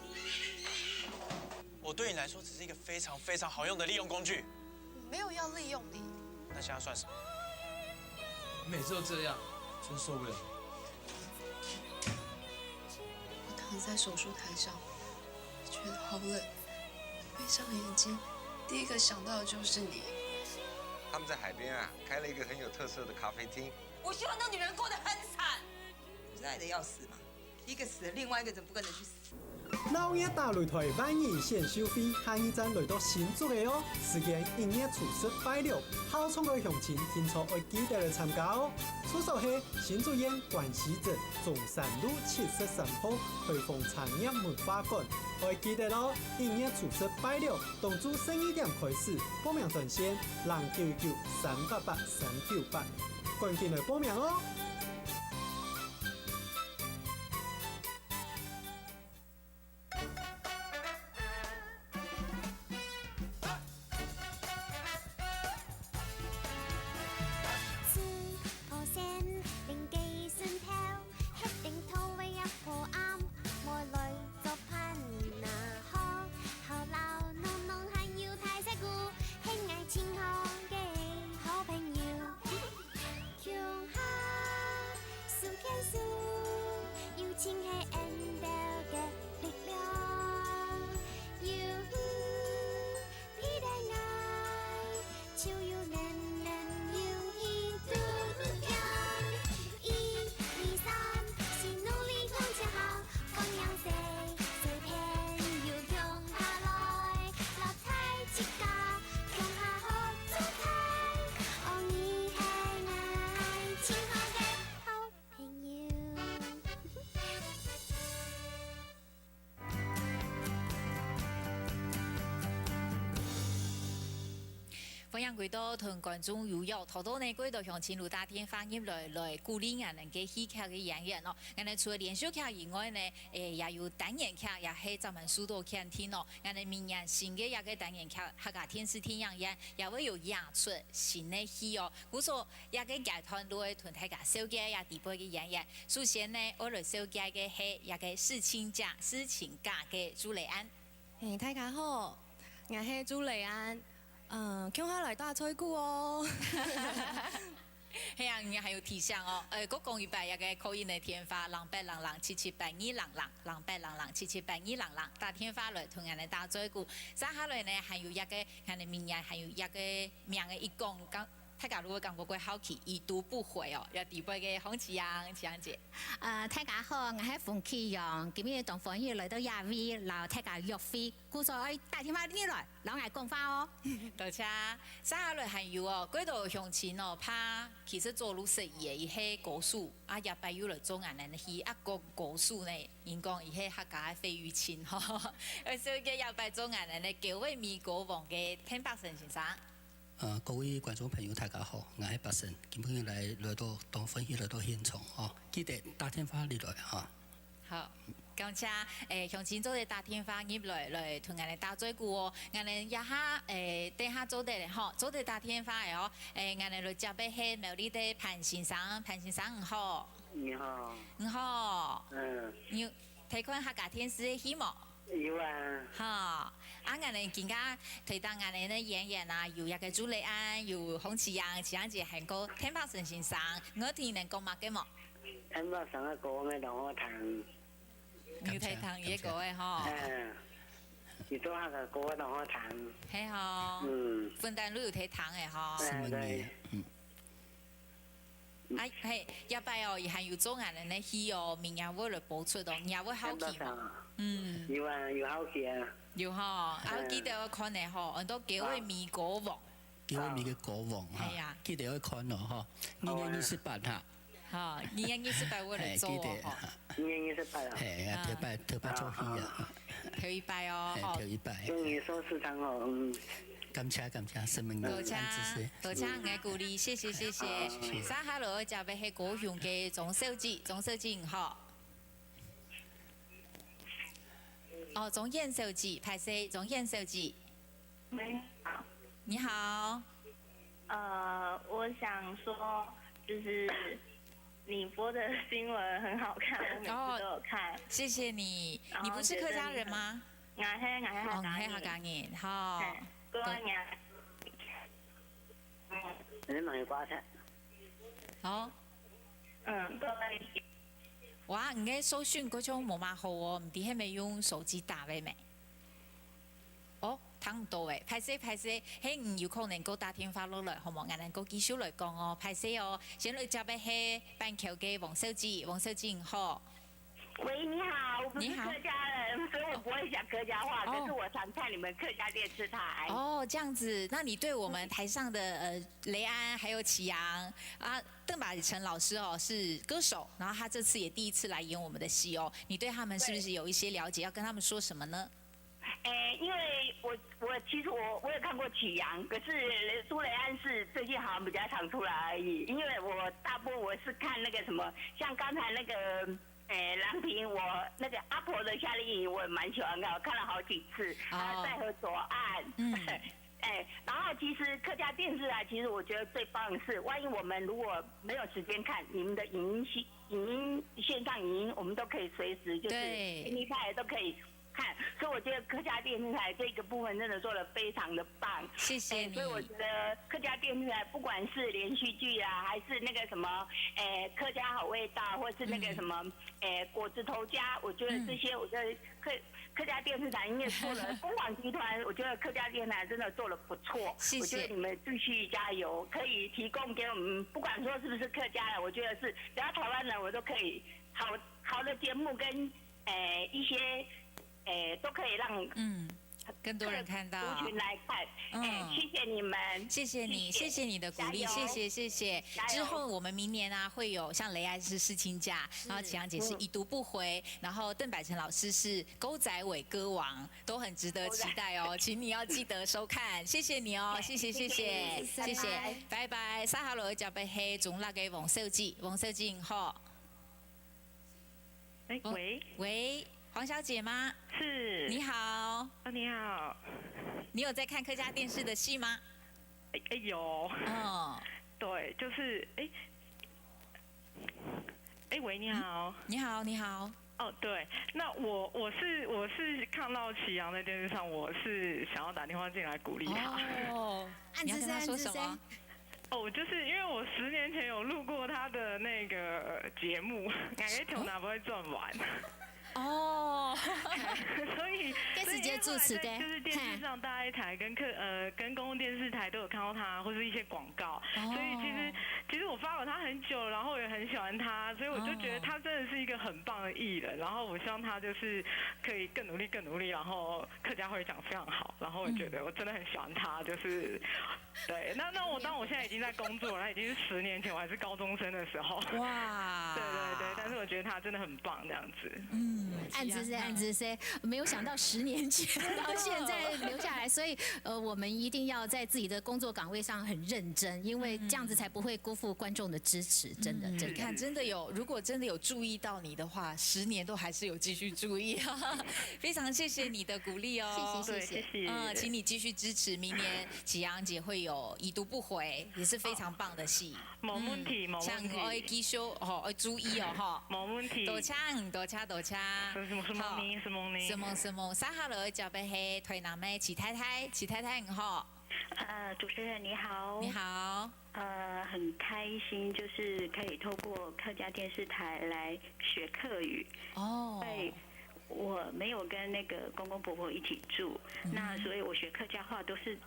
我对你来说只是一个非常非常好用的利用工具。我没有要利用你。那现在算什么？你每次都这样，真受不了。我躺在手术台上，觉得好冷，闭上眼睛，第一个想到的就是你。他们在海边啊，开了一个很有特色的咖啡厅。我希望那女人过得很惨，不是爱得要死吗？一个死了，另外一个怎么不跟着去死？老爷大擂台晚宴现收费，下一站来到新竹的哦，时间1月初10拜六，好冲的详情听说要记得来参加哦。出手是新竹县关西镇中山路73號匯豐產業文化館，要記得咯，1月初10拜六，動主12點開始，報名專線0993883988，趕緊來報名哦。欢迎回到同观众有约，头到呢，轨道向前路大天发入来鼓励人能嘅戏剧嘅演员咯。我哋除了连续剧以外呢，也有单元剧，也係专门许多看天咯。我哋明年新嘅一個單元劇，客家電視天影院也會有演出新嘅戲哦。故所一個劇團都會同大家紹介也地方嘅演員。首先呢，我嚟紹介嘅係一個事情假嘅朱麗安。大家好，我係朱麗安。鄉下嚟打吹鼓哦。係啊，我還有提醒哦，國講一百一個口音的天花，0800778200，0800778200，打天花來同人哋打吹鼓。接下來呢，還有一個，我哋明年還有一個名嘅一講講。大家如果感覺過好奇，已讀不回哦，有地位嘅洪啟陽、啟陽姐。大家好，我係馮啟陽，今日同朋友來到亞威，然後大家約會，故所以打電話呢來，老嗌講翻哦。多謝。接下來還有哦，嗰度向前哦，怕其實做路實嘢，伊係高數，啊也擺有來做人哋去一個高數呢，因講伊係客家嘅費玉清吼，而且嘅也擺做人哋呢，九位美國王嘅天伯神先生。各位觀眾朋友，大家好，我係白神，今日來到當分析來到現場哦，記得打電話嚟嚇。好，感謝向前做嘅打電話入來同人哋打嘴鼓哦，人哋一下等下做啲吼，做啲打電話嘅哦，人哋來接俾係苗栗嘅潘先生，潘先生你好。你好。你好。你睇看客家電視嘅戲冇？有啊。哈，我哋見家睇到我哋嘅演員啊，有一個朱麗安，有洪啟陽，啟陽姐還有天伯神先生，我聽能講乜嘅冇？天伯神嘅歌嘅同我彈。要睇彈嘢歌嘅嗬。要做下個歌同我彈。係嗬。分擔都要睇彈嘅嗬。對。係，一擺哦，還有做人哋嘅戲哦，明日會來播出哦，也會好奇嘛。有好奇啊。有吼，啊，記得看的吼，很多叫位米果王。叫米嘅果王哈，記得要看咯吼，2月28哈。好，2月28我嚟做哦。2月28啊。係啊，特別做戲啊。頭一拜哦。頭一拜。終於收市場哦，感謝，生命多謝我鼓勵，謝謝。沙哈羅就俾係高雄嘅總書記好。哦，總燕書記，拍攝總燕書記。你好。我想說，就是你播的新聞很好看，我每次都有看。謝謝你。你不是客家人嗎？我係客家人，好。你問佢瓜車。好。哇，你嘅搜尋嗰種冇乜好哦，唔知係咪用手機打嘅咩？哦，聽唔到誒，歹勢，係唔有可能夠打電話落來，好冇？我能夠繼續來講哦，歹勢哦。先來接嘅係板橋嘅王書記你好。喂，你好，我不是客家人，所以我不會講客家話，可是我常看你們客家電視台。哦，這樣子，那你對我們台上的雷安還有啟陽啊，鄧百成老師哦是歌手，然後他這次也第一次來演我們的戲哦，你對他們是不是有一些了解？要跟他們說什麼呢？因為其實我有看過啟陽，可是蘇雷安是最近好像比較常出來而已，因為我大部分我是看那個什麼，像剛才那個。郎平，我那個阿婆的夏令營我也蠻喜歡看，我看了好幾次。在河左岸。然後其實客家電視台，其實我覺得最棒的是，萬一我們如果沒有時間看你們的影音線上影音，我們都可以隨時就是電視台都可以看，所以我覺得客家電視台這個部分真的做得非常的棒。謝謝你。所以我覺得客家電視台不管是連續劇啊，還是那個什麼客家好味道，或是那個什麼果子頭家，我覺得這些我覺得客家電視台因為做了公廣集團，我覺得客家電視台真的做得不錯。謝謝。我覺得你們繼續加油，可以提供給我們，不管說是不是客家人，我覺得是只要台灣人，我都可以好的節目跟一些。都可以讓更多人看到族群來看。謝謝你們，謝謝你的鼓勵，謝謝。之後我們明年啊會有像雷安是世青假，然後啟陽姐是已讀不回，然後鄧百成老師是狗仔尾歌王，都很值得期待哦，請你要記得收看。謝謝你哦，謝謝，拜拜。沙哈羅就被黑總那個王秀記好。喂。黃小姐嗎？是。你好。你好。你有在看客家電視的戲嗎？有。哦。對，就是喂，你好。你好。哦，對，那我是看到啟陽在電視上，我是想要打電話進來鼓勵他。哦。你要跟他說什麼？哦，就是因為我10年前有錄過他的那個節目，哪個頭哪不會賺完。哦，所以直接主持的，就是電視上大一台跟公共電視台都有看到他，或是一些廣告，所以其實我follow他很久，然後也很喜歡他，所以我就覺得他真的是一個很棒的藝人，然後我希望他就是可以更努力，然後客家會講非常好，然後我覺得我真的很喜歡他，就是對，那當我現在已經在工作了，已經是10年前我還是高中生的時候，哇，對，但是我覺得他真的很棒，這樣子，案子是，沒有想到10年前到現在留下來，所以我們一定要在自己的工作崗位上很認真，因為這樣子才不會辜負觀眾的支持，真的。你看，真的有，如果真的有注意到你的話，10年都還是有繼續注意，非常謝謝你的鼓勵哦，謝謝，請你繼續支持，明年啟陽姐會有已讀不回，也是非常棒的戲，冇問題，像我會繼續要注意哦，冇問題，多謝。什麼？沙哈羅就被係台南嘅齊太太好。主持人你好。你好。很開心，就是可以透過客家電視台來學客語。哦。對，我沒有跟那個公公婆婆一起住，那所以我學客家話都是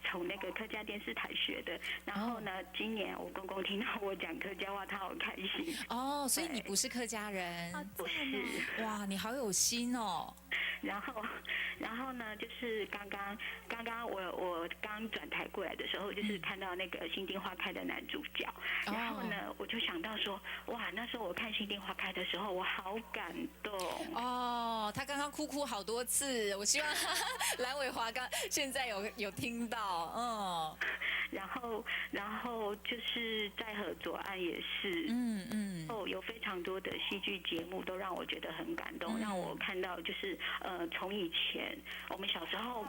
从那个客家电视台学的。然后呢，今年我公公听到我讲客家话，他好开心。哦，所以你不是客家人？不是。哇，你好有心哦。然后呢，就是刚刚我刚转台过来的时候，就是看到那个《心丁花开》的男主角，然后呢，我就想到说，哇，那时候我看《心丁花开》的时候，我好感动。哦，他刚刚哭好多次，我希望蓝伟华现在有听到，嗯。然后就是在合作案也是，有非常多的戏剧节目都让我觉得很感动，让我看到就是从以前我们小时候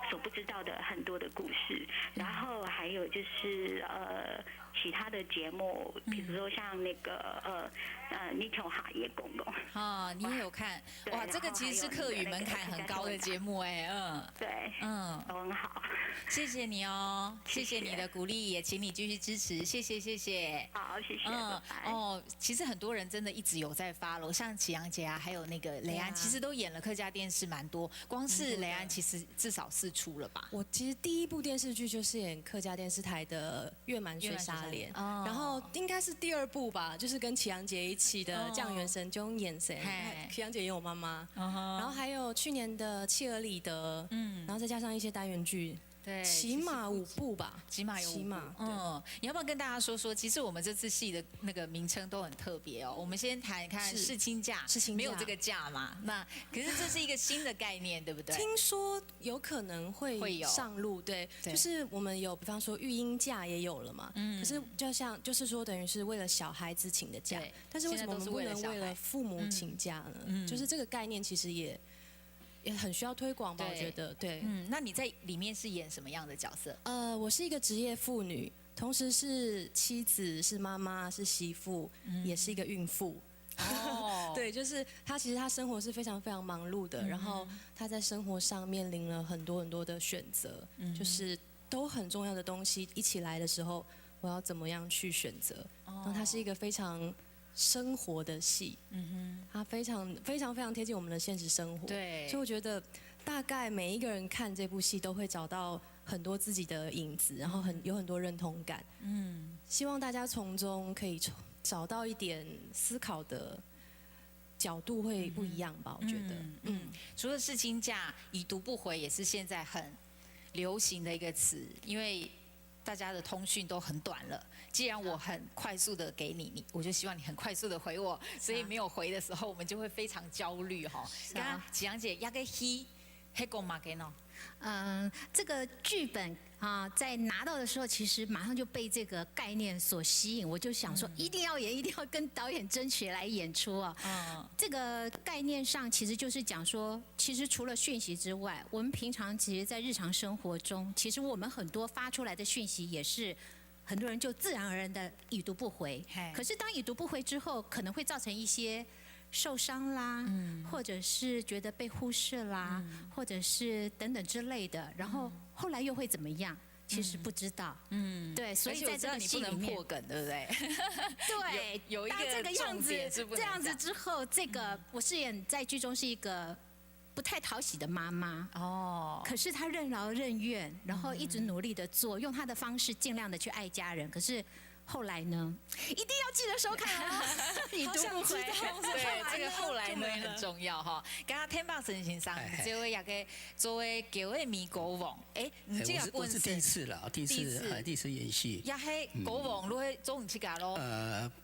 所不知道的很多的故事，然后还有就是其他的节目，比如说像那个你从哈耶公公啊，你也有看哇？这个其实是客语门槛很高的节目哎，对，都很好，谢谢你哦，谢谢你的鼓励，也请你继续支持，谢谢。好，谢谢。其实很多人真的一直有在follow，像启阳姐啊，还有那个雷安，其实都演了客家电视蛮多，光是雷安其实至少4出了吧？我其实第一部电视剧就是演客家电视台的《月满水沙莲》，然后应该是第2部吧，就是跟启阳姐一起的《酱园神中眼神》，启阳姐演我妈妈，然后还有去年的《契尔里德》，然后再加上一些单元剧。对，起码5部吧，起码有5部。你要不要跟大家说说？其实我们这次戏的那个名称都很特别哦。我们先谈看世亲假，没有这个假嘛？那可是这是一个新的概念，对不对？听说有可能会上路，对，就是我们有，比方说育婴假也有了嘛。可是就是说，等于是为了小孩子请的假，但是为什么我们不能为了父母请假呢？就是这个概念其实也很需要推广吧，我觉得。对，那你在里面是演什么样的角色？我是一个职业妇女，同时是妻子、是妈妈、是媳妇，也是一个孕妇。对，就是她其实她生活是非常非常忙碌的，然后她在生活上面临了很多的选择，就是都很重要的东西一起来的时候，我要怎么样去选择？然后它是一个非常生活的戏，它非常贴近我们的现实生活，对，所以我觉得大概每一个人看这部戏都会找到很多自己的影子，然后有很多认同感，希望大家从中可以找到一点思考的角度会不一样吧，我觉得，除了世亲假，已读不回也是现在很流行的一个词，因为大家的通讯都很短了。既然我很快速的给你，我就希望你很快速的回我，所以没有回的时候，我们就会非常焦虑哈。刚刚启阳姐压个黑公马给喏。这个剧本在拿到的时候，其实马上就被这个概念所吸引，我就想说一定要演，一定要跟导演争取来演出啊。这个概念上其实就是讲说，其实除了讯息之外，我们平常其实在日常生活中，其实我们很多发出来的讯息也是。很多人就自然而然的已读不回，可是当已读不回之后，可能会造成一些受伤啦，或者是觉得被忽视啦，或者是等等之类的，然后后来又会怎么样？其实不知道，对，所以在这个戏里面破梗，对不对？对，有一个这个样子，这样子之后，这个我饰演在剧中是一个不太讨喜的妈妈可是她任劳任怨，然后一直努力的做，用她的方式尽量的去爱家人。可是后来呢，一定要记得收看哦，已读不回。对，这个后来呢很重要哈。刚刚天霸神先生，这位也给作为九位迷国王，我是第一次了，第一次演戏。也黑国王，如果中午去搞咯？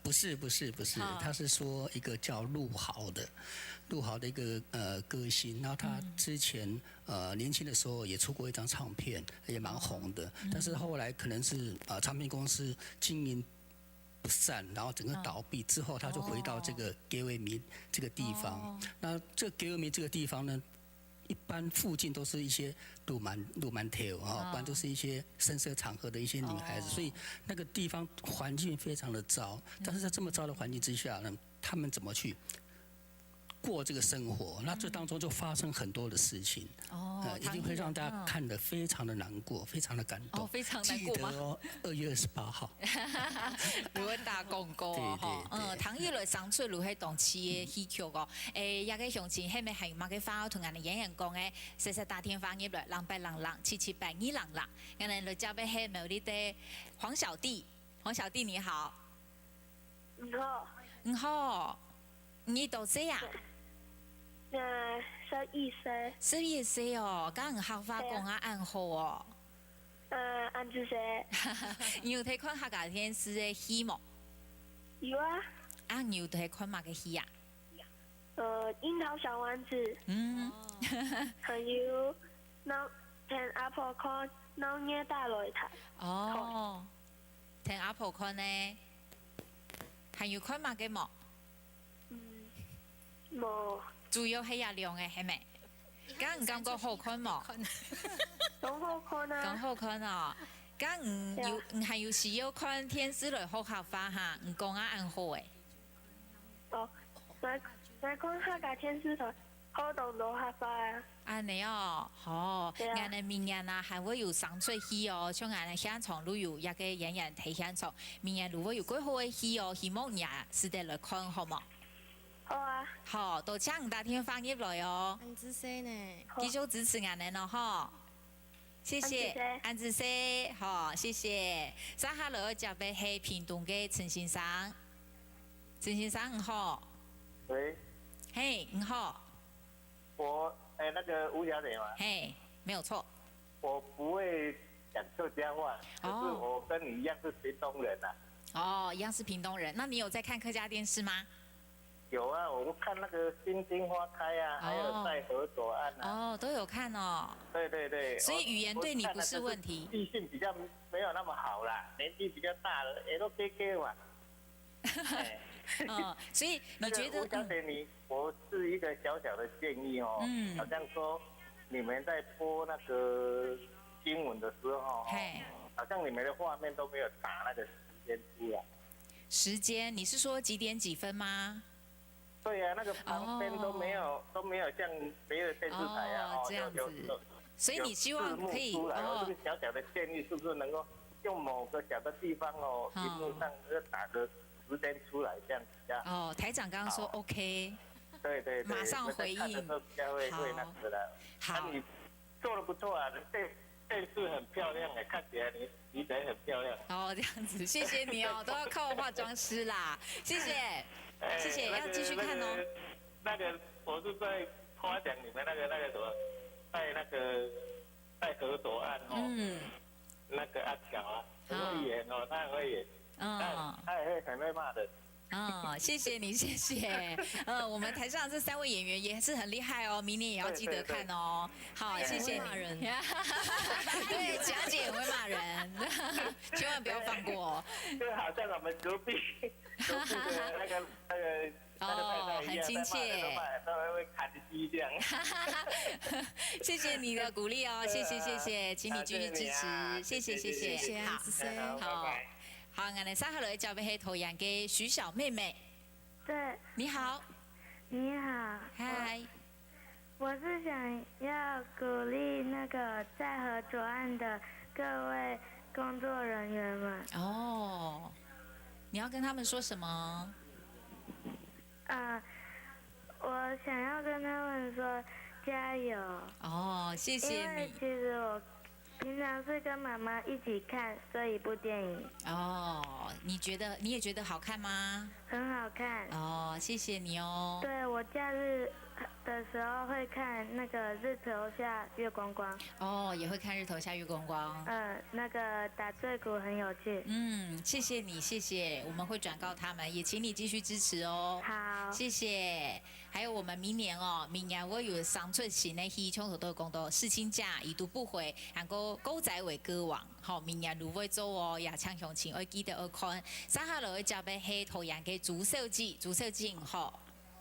不是，他是说一个叫陆豪的一个歌星，然后他之前年轻的时候也出过一张唱片，也蛮红的。但是后来可能是唱片公司经营不善，然后整个倒闭之后，他就回到这个给尾米这个地方。那这给尾米这个地方呢，一般附近都是一些路蛮头不然都是一些声色场合的一些女孩子，所以那个地方环境非常的糟。但是在这么糟的环境之下呢，他们怎么去过这个生活，那这当中就发生很多的事情，一定会让大家看得非常的难过，非常的感动。非常难过吗？记得哦，2月28号。如果打广告哦，唐艺来上出如迄动词的戏曲哦，也个详情，迄咪系嘛个花同人哋演员讲诶，实实大天放入来，人白人人，778二人人，人哋就交俾迄咪有啲的黄小弟，黄小弟你好。你好。好。你多歲呀？11歲。11歲哦，咁校花講啊暗號哦。暗子歲。你有睇看客家電視嘅戲冇？有啊。你有睇看乜嘅戲啊？櫻桃小丸子。還有聽阿婆看腦嘢大擂台。聽阿婆看呢？還有看乜嘅冇？冇。主要係阿亮嘅係咪？咁唔感覺好看冇？咁好看啊！咁好看哦！咁唔係有時要看電視來學校花哈，唔講啊暗號誒。來看客家電視台，好動到學花啊！安尼哦，好，俺哋明年啊還會有上出戲哦，像俺哋現場都有一個演員睇現場，明年如果有幾好嘅戲哦，希望你是得來看好冇？好啊。好，多謝吳大天放入來哦。安子生呢？繼續支持俺哋咯，哈。謝謝，安子生，好，謝謝。接下來就俾係屏東嘅陳先生，陳先生你好。喂。嘿，你好。我那個吳小姐嘛。嘿，沒有錯。我不會講客家話，可是我跟你一樣是屏東人啊。一樣是屏東人。那你有在看客家電視嗎？有啊，我看那個《星星花開》啊，還有《在河左岸》啊。都有看哦。對對對。所以語言對你不是問題。記性比較沒有那麼好啦，年紀比較大了，也都 K 嘛。所以你覺得？吳小姐，我是一個小小的建議哦。好像說你們在播那個新聞的時候，好像你們的畫面都沒有打那個時間出來。時間？你是說幾點幾分嗎？對啊，那個旁邊都沒有像別的電視台啊，這樣子。所以你希望可以這個小小的建議，是不是能夠用某個小的地方哦，屏幕上打個時間出來，這樣比較。台長剛剛說 OK。對對對。馬上回應。比較會那個的。好。你做得不錯啊，電視很漂亮誒，看起來你人很漂亮。這樣子，謝謝你哦，都要靠化妝師啦，謝謝。謝謝，要繼續看哦。那個，我是在誇獎你們那個什麼，在河左岸哦。那個阿喬啊，很會演哦，他很會演。他也會很會罵人。謝謝你，謝謝。我們台上這3位演員也是很厲害哦，明年也要記得看哦。好，謝謝你。對，佳姐也會罵人，千萬不要放過。就好像我們隔壁的那個很親切。都會砍雞這樣。謝謝你的鼓勵哦，謝謝謝謝，請你繼續支持，謝謝謝謝。好。好，我哋接下來交俾係桃園嘅徐小妹妹。對。你好。你好。嗨。我是想要鼓勵那個在河左岸的各位工作人員們。你要跟他們說什麼？我想要跟他們說加油。謝謝你。因為其實我平常是跟媽媽一起看這一部電影。你也覺得好看嗎？很好看。謝謝你哦。對，我假日的時候會看那個日頭下月光光。也會看日頭下月光光。那個打醉鼓很有趣。謝謝你，謝謝，我們會轉告他們，也請你繼續支持哦。好。謝謝。還有我們明年我有上出新的戲，從頭都講到世青假已讀不回，然後狗仔為歌王，明年如會做哦，也請鄉親要記得要看。接下來交俾係桃園嘅朱小姐，朱小姐好。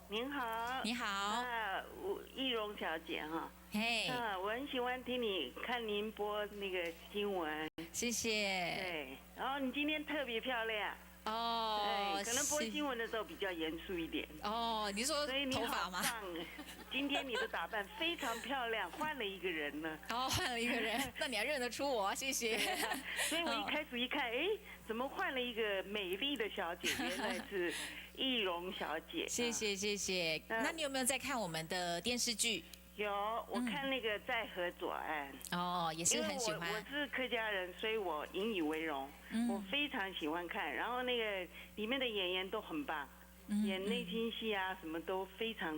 您好。你好。易容小姐哈。嘿。我很喜歡聽你看您播那個新聞。謝謝。對，然後你今天特別漂亮。哦，可能播新闻的时候比较严肃一点。哦，你说头发吗？今天你的打扮非常漂亮，换了一个人呢。哦，换了一个人，那你还认得出我？谢谢。所以我一开始一看，哎，怎么换了一个美丽的小姐？原来是易容小姐。谢谢谢谢。那你有没有在看我们的电视剧？有，我看那个《在河左岸》。哦，也是很喜欢。我是客家人，所以我引以为荣。我非常喜欢看，然后那个里面的演员都很棒，演内心戏啊，什么都非常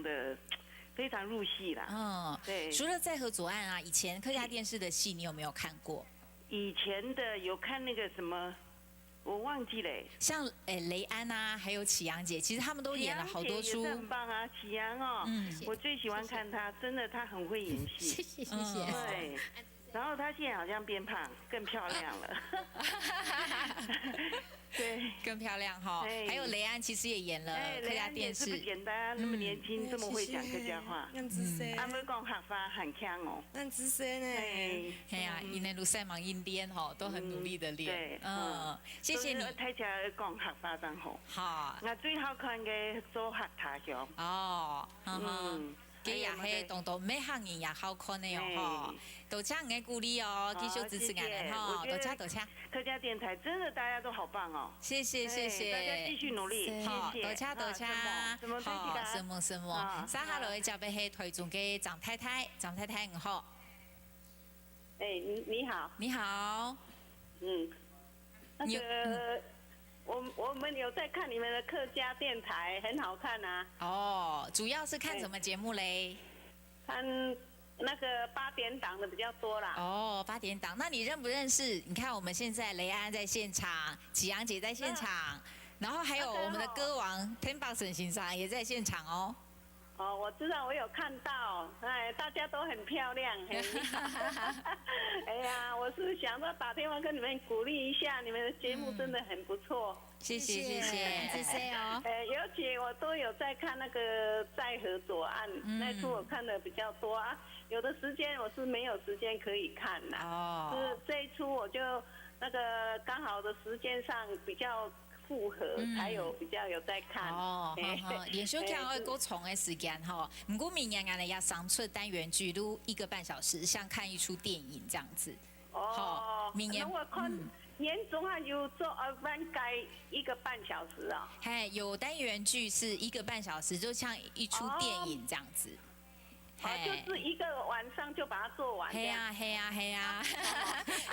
入戏啦。嗯，对。除了《在河左岸》啊，以前客家电视的戏你有没有看过？以前的有看那个什么。我忘记了，像雷安啊，还有启阳姐，其实他们都演了好多出，也是很棒啊。启阳哦，我最喜欢看她，真的她很会演戏。谢谢谢谢。对，然后她现在好像变胖，更漂亮了。对，更漂亮哈。还有雷安其实也演了客家电视，不简单，那么年轻，这么会讲客家话。阿妹讲客话很强哦。咱知识呢？哎呀，因为卢赛芒因练哈，都很努力的练。谢谢你。睇起来讲客话真好。好。我最好看嘅做客他乡。哦，佢也係動到每行人也好看的哦，多謝你鼓勵哦，繼續支持我哋哈，多謝。客家電台真的大家都好棒哦，謝謝謝謝，大家繼續努力，好，多謝。好，什麼？三下來就俾係台中嘅張太太你好。哎，你好。你好。那個。我们有在看你们的客家电台，很好看啊。哦，主要是看什么节目嘞？看那个8点档的比较多啦。哦，8点档，那你认不认识？你看我们现在雷安在现场，启阳姐在现场，然后还有我们的歌王天宝沈先生也在现场哦。哦，我知道，我有看到，哎，大家都很漂亮，哎呀，我是想说打电话跟你们鼓励一下，你们的节目真的很不错。谢谢谢谢，谢谢哦。尤其我都有在看那个《在河左岸》，那出我看的比较多啊，有的时间我是没有时间可以看啦。哦。是这一出我就那个刚好的时间上比较。符合才有比较有在看哦，连续看会够长的时间哈。不过明年我们要上出单元剧都1个半小时，像看一出电影这样子。哦，明年我看年终还有做班改1个半小时啊。嘿，有单元剧是1个半小时，就像一出电影这样子。就是一个晚上就把它做完。係啊係啊係啊！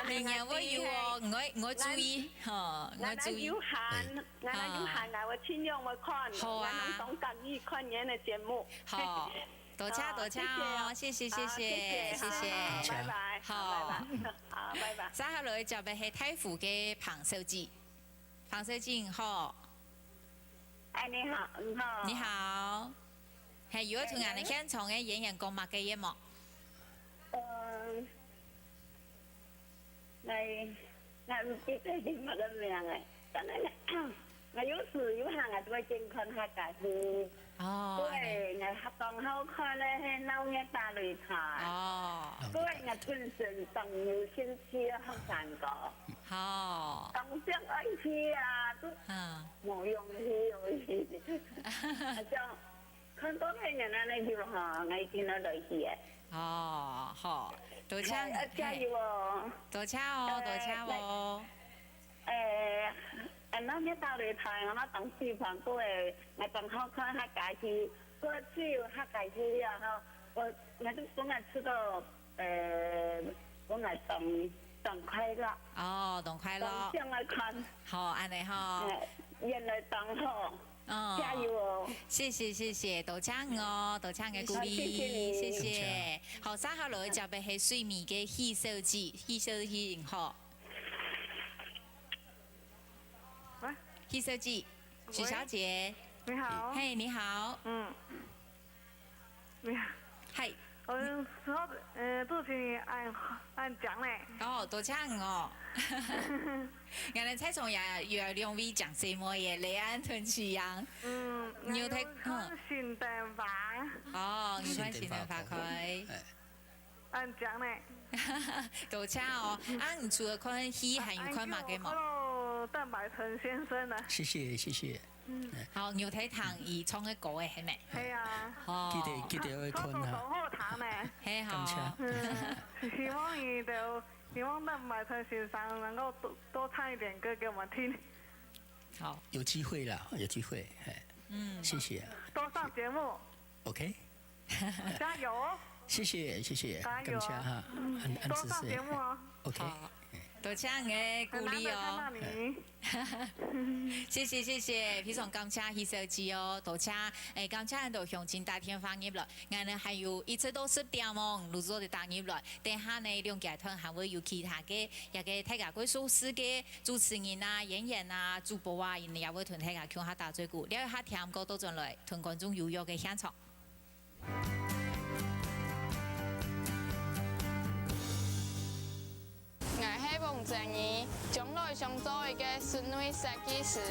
明年我要哦，我注意，我注意。有閒，我盡量我看，我能懂港語看人的節目。好，多謝哦，謝謝謝謝謝謝，拜拜。好，拜拜。接下來就係太湖嘅彭小姐，彭小姐好。哎，你好，你好。你好。係，如果同人哋聽從嘅演員講乜嘅音樂？我唔記得點乜嘅名嘅，但係我有時有行我都會見看客家戲。哦。對，我剛好看咧係鬧嘅大擂台。哦。對，我本身當有興趣學三個。好。當上愛去啊，都冇用去。就。很多朋友那就哈，我聽到來去嘅。哦，好，多謝。加油哦！多謝哦，多謝哦。那邊到擂台，我當時旁都係，我剛好看客家戲，過去有客家戲啊，我都本來知道，本來當快樂。哦，當快樂。當來看。好，安尼好。原來當好。加油哦！謝謝，多謝我，多謝嘅鼓勵，謝謝。好，接下來就係水面嘅許小姐，許小姐好。許小姐，許小姐。你好。嘿，你好。你好。係。多謝按獎咧。哦，多謝我。我哋猜從有兩位講什麼嘢？雷安同啟陽。你有睇？新電話。哦，你看新電話佢。按獎咧。多謝哦。你除了看戲，還有看乜嘅冇？邓百成先生啊。谢谢。好，牛腿糖伊创的歌的系咪？系啊。記得要看下。好好彈呢。係好。希望邓百成先生能夠多唱一點歌給我們聽。好。有機會啦，有機會。謝謝。多上節目。OK。加油哦！謝謝。加油啊！多上節目哦。OK。多謝嘅鼓勵哦，謝謝，非常感謝許小姐哦，多謝感謝到鄉親大天放入來，我呢還有一直都10點鐘陸續的打入來，等下呢兩家團還會有其他嘅一個大家貴數師嘅主持人啊、演員啊、主播啊，因也會同大家傾下打嘴鼓，了解下聽歌到進來，同觀眾踴躍嘅現場。我希望正義將來想做一個室內設計師，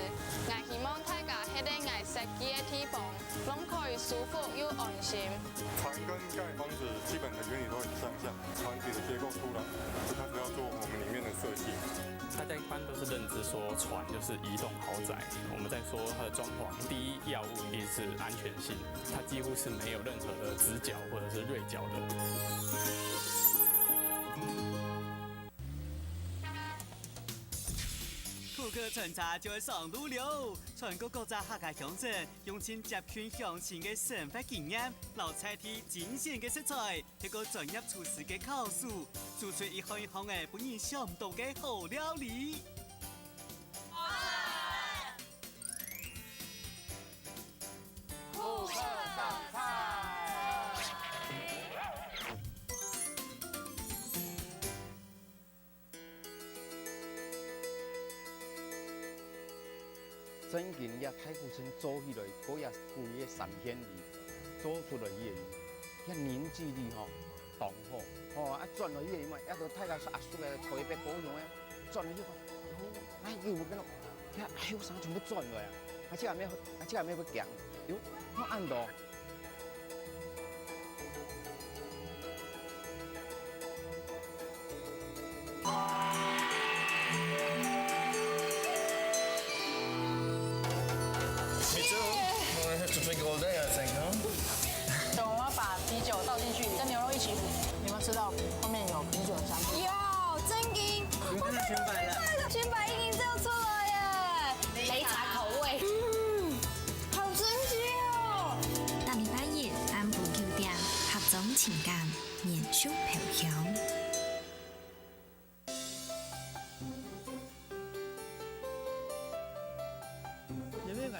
我希望大家喺啲我設計嘅地方，攏可以舒服又安心。船跟蓋房子基本的原理都很相像，船体的結構出來，就開始要做我們裡面的設計。大家一般都是認知說船就是移動豪宅，我們在說它的裝潢，第一要務一定是安全性，它幾乎是沒有任何的直角或者是銳角的。顧客巡查就會上路了，全國各大客家鄉鎮用盡集群鄉親嘅生活經驗，留菜地精選嘅食材，一個專業廚師嘅考試，做出一項嘅本人想唔到嘅好料理。顧客上菜。真近也太古城做起来，嗰也故意3天里做出来嘢，一年之里吼当好，啊轉來嘢嘛，一個太家阿叔嘅台北嗰種嘅，轉來呢個，哎叫我跟落，哎我想全部轉來啊，而且係咩會強，喲我按到。等我们把啤酒倒进去，跟牛肉一起煮。你们知道后面有啤酒的香气？有真银，我看到全白了，全白硬硬就出来耶！擂茶口味，好神奇哦！大禮拜日按部9點，合總情感年少飄香。因為我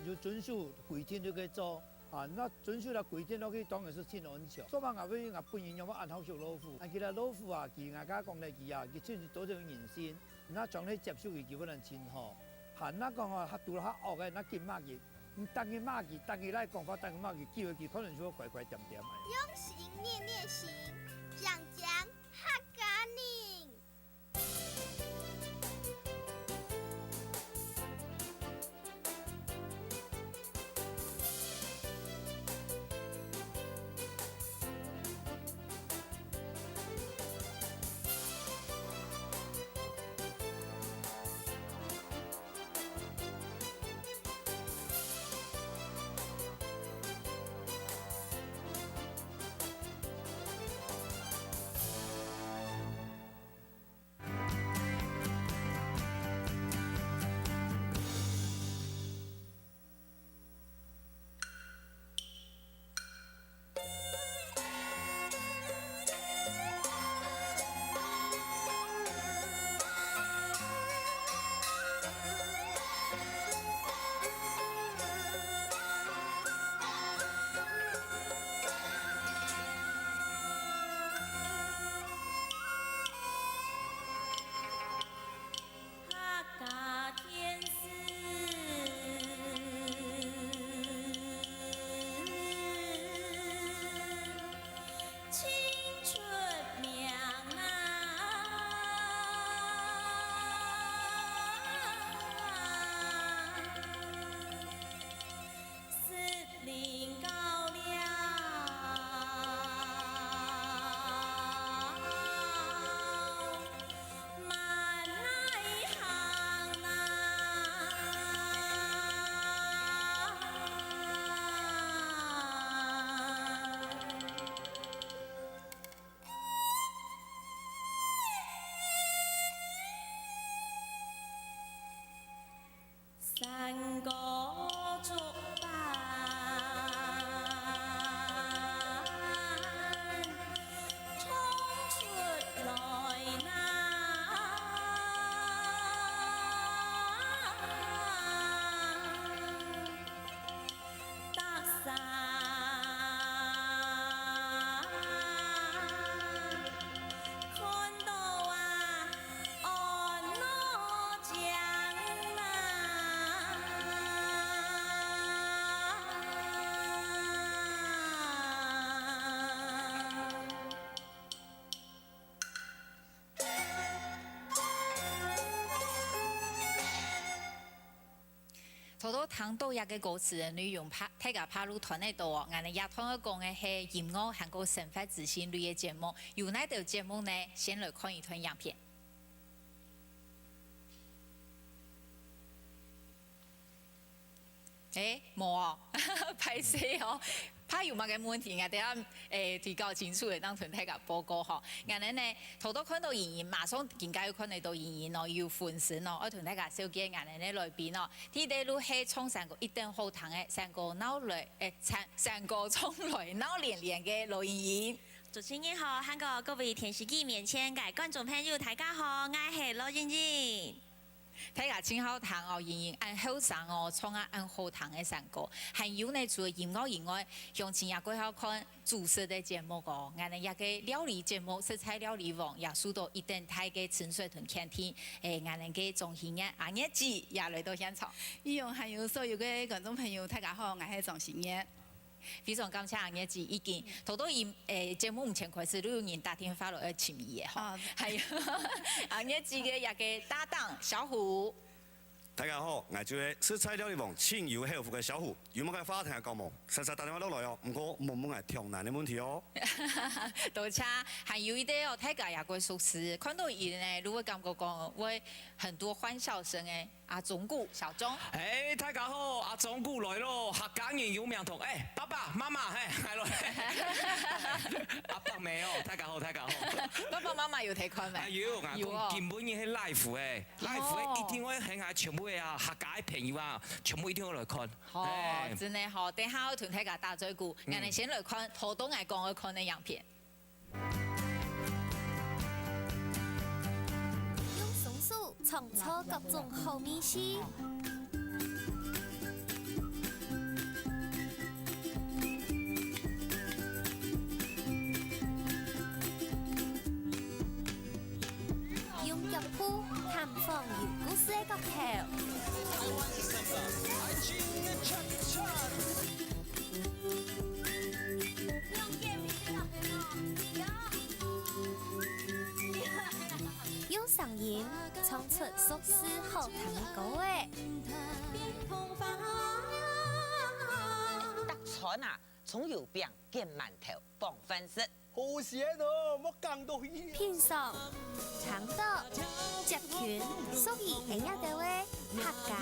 要遵守規定就可以做。啊，那遵守了規定，落去當然是挺安全。所以話我本人用我按好食老虎，其實老虎啊，佢大家講嚟佢啊，佢真係多咗人心。那將來接受佢基本上真好。嚇，那講話讀了學嘅，那見馬佢，你當佢馬佢，當佢來講法，當佢馬佢，機會佢可能就會乖乖點點。用心念念心，講講客家人。聽到一個歌詞嘅內容，大家拍入團內度哦，我哋也同佢講嘅係音樂韓國生活資訊類嘅節目。有呢條節目呢，先來看一段影片。冇哦，歹勢哦。怕有乜嘅問題，我哋下提較清楚嘅，當同大家報告嗬。我哋呢，頭都看到演員，馬上更加要看到演員咯，要分身咯，我同大家紹介我哋呢來賓咯。啲啲路係從成個一定好聽嘅，成個腦來成個從來腦連連嘅老演員。主持人好，韓國各位電視機面前嘅觀眾朋友，大家好，我係羅燕燕。睇下真好聽哦，演員按後生哦，唱啊按好聽嘅山歌，還有呢除了音樂以外，向前也幾好看主持嘅節目哦，我哋一個料理節目，食材料理王也數到一定大嘅清水屯餐廳，我哋嘅總經理阿葉子也來到現場。以後還有所有嘅觀眾朋友，大家好，我係總經理。非常感謝阿葉子已經頭到節目目前開始都有人打電話來簽名嘅嗬，係阿葉子嘅一個搭檔小虎。大家好，我就係食材料理王清油幸福嘅小虎，有冇嘅話聽下講冇？實實打電話落來哦，唔過冇冇係挑難嘅問題哦。多謝，還有一啲哦，大家也會熟悉，看到伊呢，如果感覺講會很多歡笑聲嘅。阿總顧小鐘，大家好，阿總顧來咯，客家人有名堂，爸爸媽媽，係咯，阿伯妹哦，大家好，大家好。爸爸媽媽有睇看未？有啊，根本嘢係 live 嘅 ，live 一定會喺下全部嘅客家嘅朋友啊，全部一定要來看。哦，真係好，等下我同大家打嘴鼓，我哋先來看，頭都係講去看嘅影片。創造各種好美食，用腳鋪探訪有故事嘅角頭。用聲音唱出熟悉好聽嘅歌誒。搭船啊，蔥油餅、煎饅頭、綁飯食。好鮮哦，莫講到去。片上唱到集團屬於係一條嘅客家。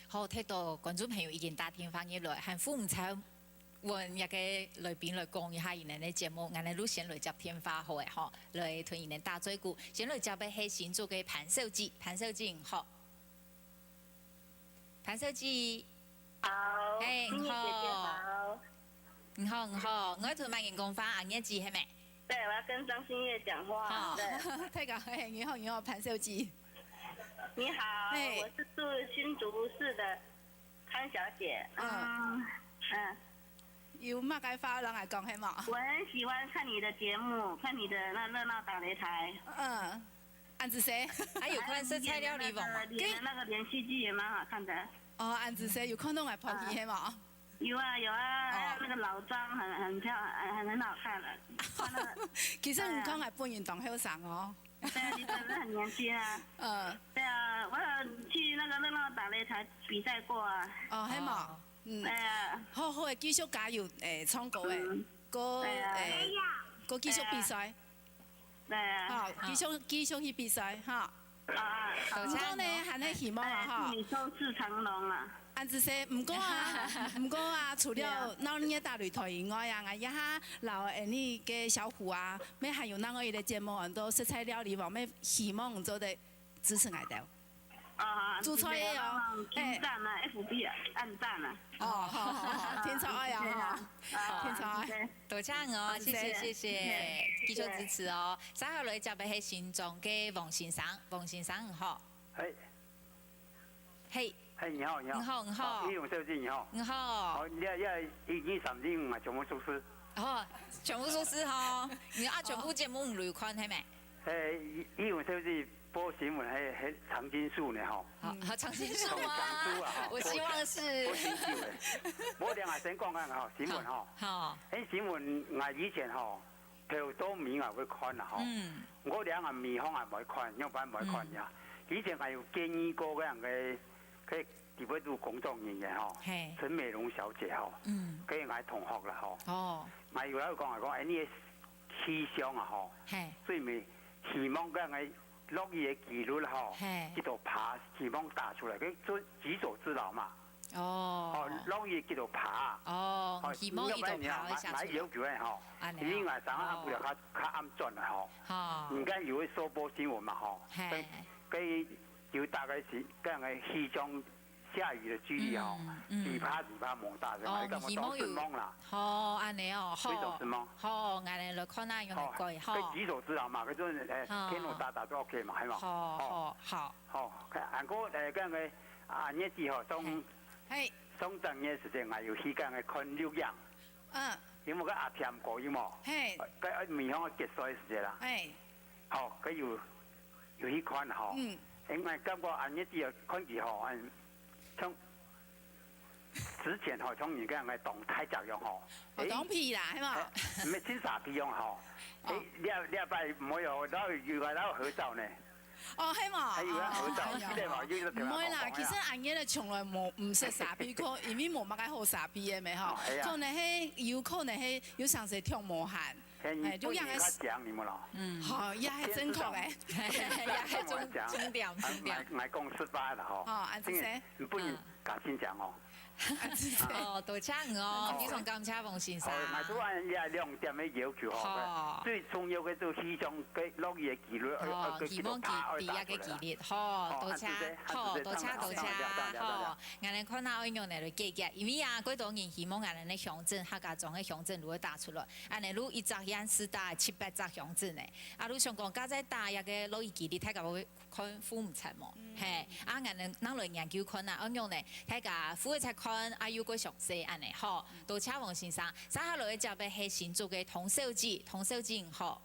好，睇到觀眾朋友已經打電話入來，幸福唔錯。揾一個來賓來講一下伊哋嘅節目，我哋都先來接電話好嘅嗬，來同伊哋打嘴鼓。先來接嘅係新竹嘅潘小姐，潘小姐好，潘小姐，好，你好，你好，你好，我要同麥人講翻阿葉子係咪？對，我要跟張馨月講話。對，大家你好，你好，潘小姐。你好，我是住新竹市的潘小姐。有乜嘅話人嚟講係嘛？我很喜歡看你的節目，看你的那熱鬧打擂台。安子社，還有看食材料理王嘛？那個連續劇也蠻好看的。哦，安子社有看到我拍戲係嘛？有啊有啊，還有那個老妝很漂亮，很好看的。其實唔講係半年當後生哦。對啊，你真係很年輕啊。對啊，我有去那個熱鬧打擂台比賽過啊。哦，係嘛？好好嘅繼續加油唱歌嘅，個繼續比賽，繼續去比賽嚇。唔過呢，係呢希望啊嚇。你收視長龍啦。安子說唔過啊，除了老年嘅大擂台以外啊，我一下留你嘅小虎啊，咩還有那個嘅節目，都食材料理王，咩希望做得支持我哋。做菜嘅哦，點讚啊 ，FB 啊，按讚啊。好，天才愛啊，天才，多謝我，謝謝，繼續支持哦。稍後來接嘅係新莊嘅王先生，王先生好。係。係你好，你好。你好，你好。葉永秀姐你好。你好。好，你已三點啊，全部熟悉。哦，全部熟悉哈。你全部節目唔累看係咪？葉永秀姐。播新聞係長青樹呢吼，長青樹啊！我希望是。我兩下先講下吼新聞吼，喺新聞我以前吼，头都面也会看啦吼。我两个面孔也袂看，样板袂看呀。以前还有建议过嗰样嘅，佢地位做公众人员吼，陈美容小姐吼，佢係同學啦吼。哦。咪有喺度講係你嘅思想啊吼，所以咪希望嗰樣嘅落雨嘅記錄啦吼，呢度爬希望打出嚟，佢做己所知道嘛。哦，落雨叫做爬。哦，希望呢度爬一下出嚟。買要求嘅吼，另外上下不了較啱轉啦吼。而家有啲收播新聞嘛吼，佢要大概是嗰樣嘅氣象。下雨的距離吼，2%冇大，就係咁我當順夢啦。哦，安尼哦，好。非常順夢。好，安尼就看下用嚟改。好。佢己所知道嘛，佢種天龍大大都 OK 嘛，係嘛？好。好，韓國嗰樣嘅日子吼，送正嘅時間，我有時間嘅看六樣。有冇個阿添過有冇？佢面向結束嘅時間啦。好，佢要去看吼。因為感覺日子又看住吼。從之前吼，從而家嘅動態作用吼，當屁啦，係嘛？唔係真傻屁用吼，你阿爸唔會有，如果攞合照呢？哦，係嘛？係要合照，呢啲話要唔會啦，其實阿爺咧從來唔識傻屁個，因為冇乜嘅好傻屁嘅咪吼，可能係有可能係有嘗試跳魔漢。都樣嘅獎你冇咯？好，也係正確嘅，也係重點。我講失敗啦吼。哦，安子生，唔不如假先講哦。哦，多謝哦，非常感謝馮先生。咪都按也2點嘅要求吼，最重要嘅就氣象嘅落雨嘅記錄，希望佢第一嘅記錄，好，多謝，好，多謝，好，我哋看下應用嚟記嘅，因為啊，嗰當然希望我哋嘅鄉鎮客家莊嘅鄉鎮如果打出來，我哋如一隻縣市打7、8隻鄉鎮咧，啊，如想講家在打一個落雨記錄，大家會看負唔出冇，係，啊，我哋嗱來研究看啊，應用咧，大家負一出。看啊，有個詳細安尼好，多謝王先生。接下來就係係新竹嘅童秀記好。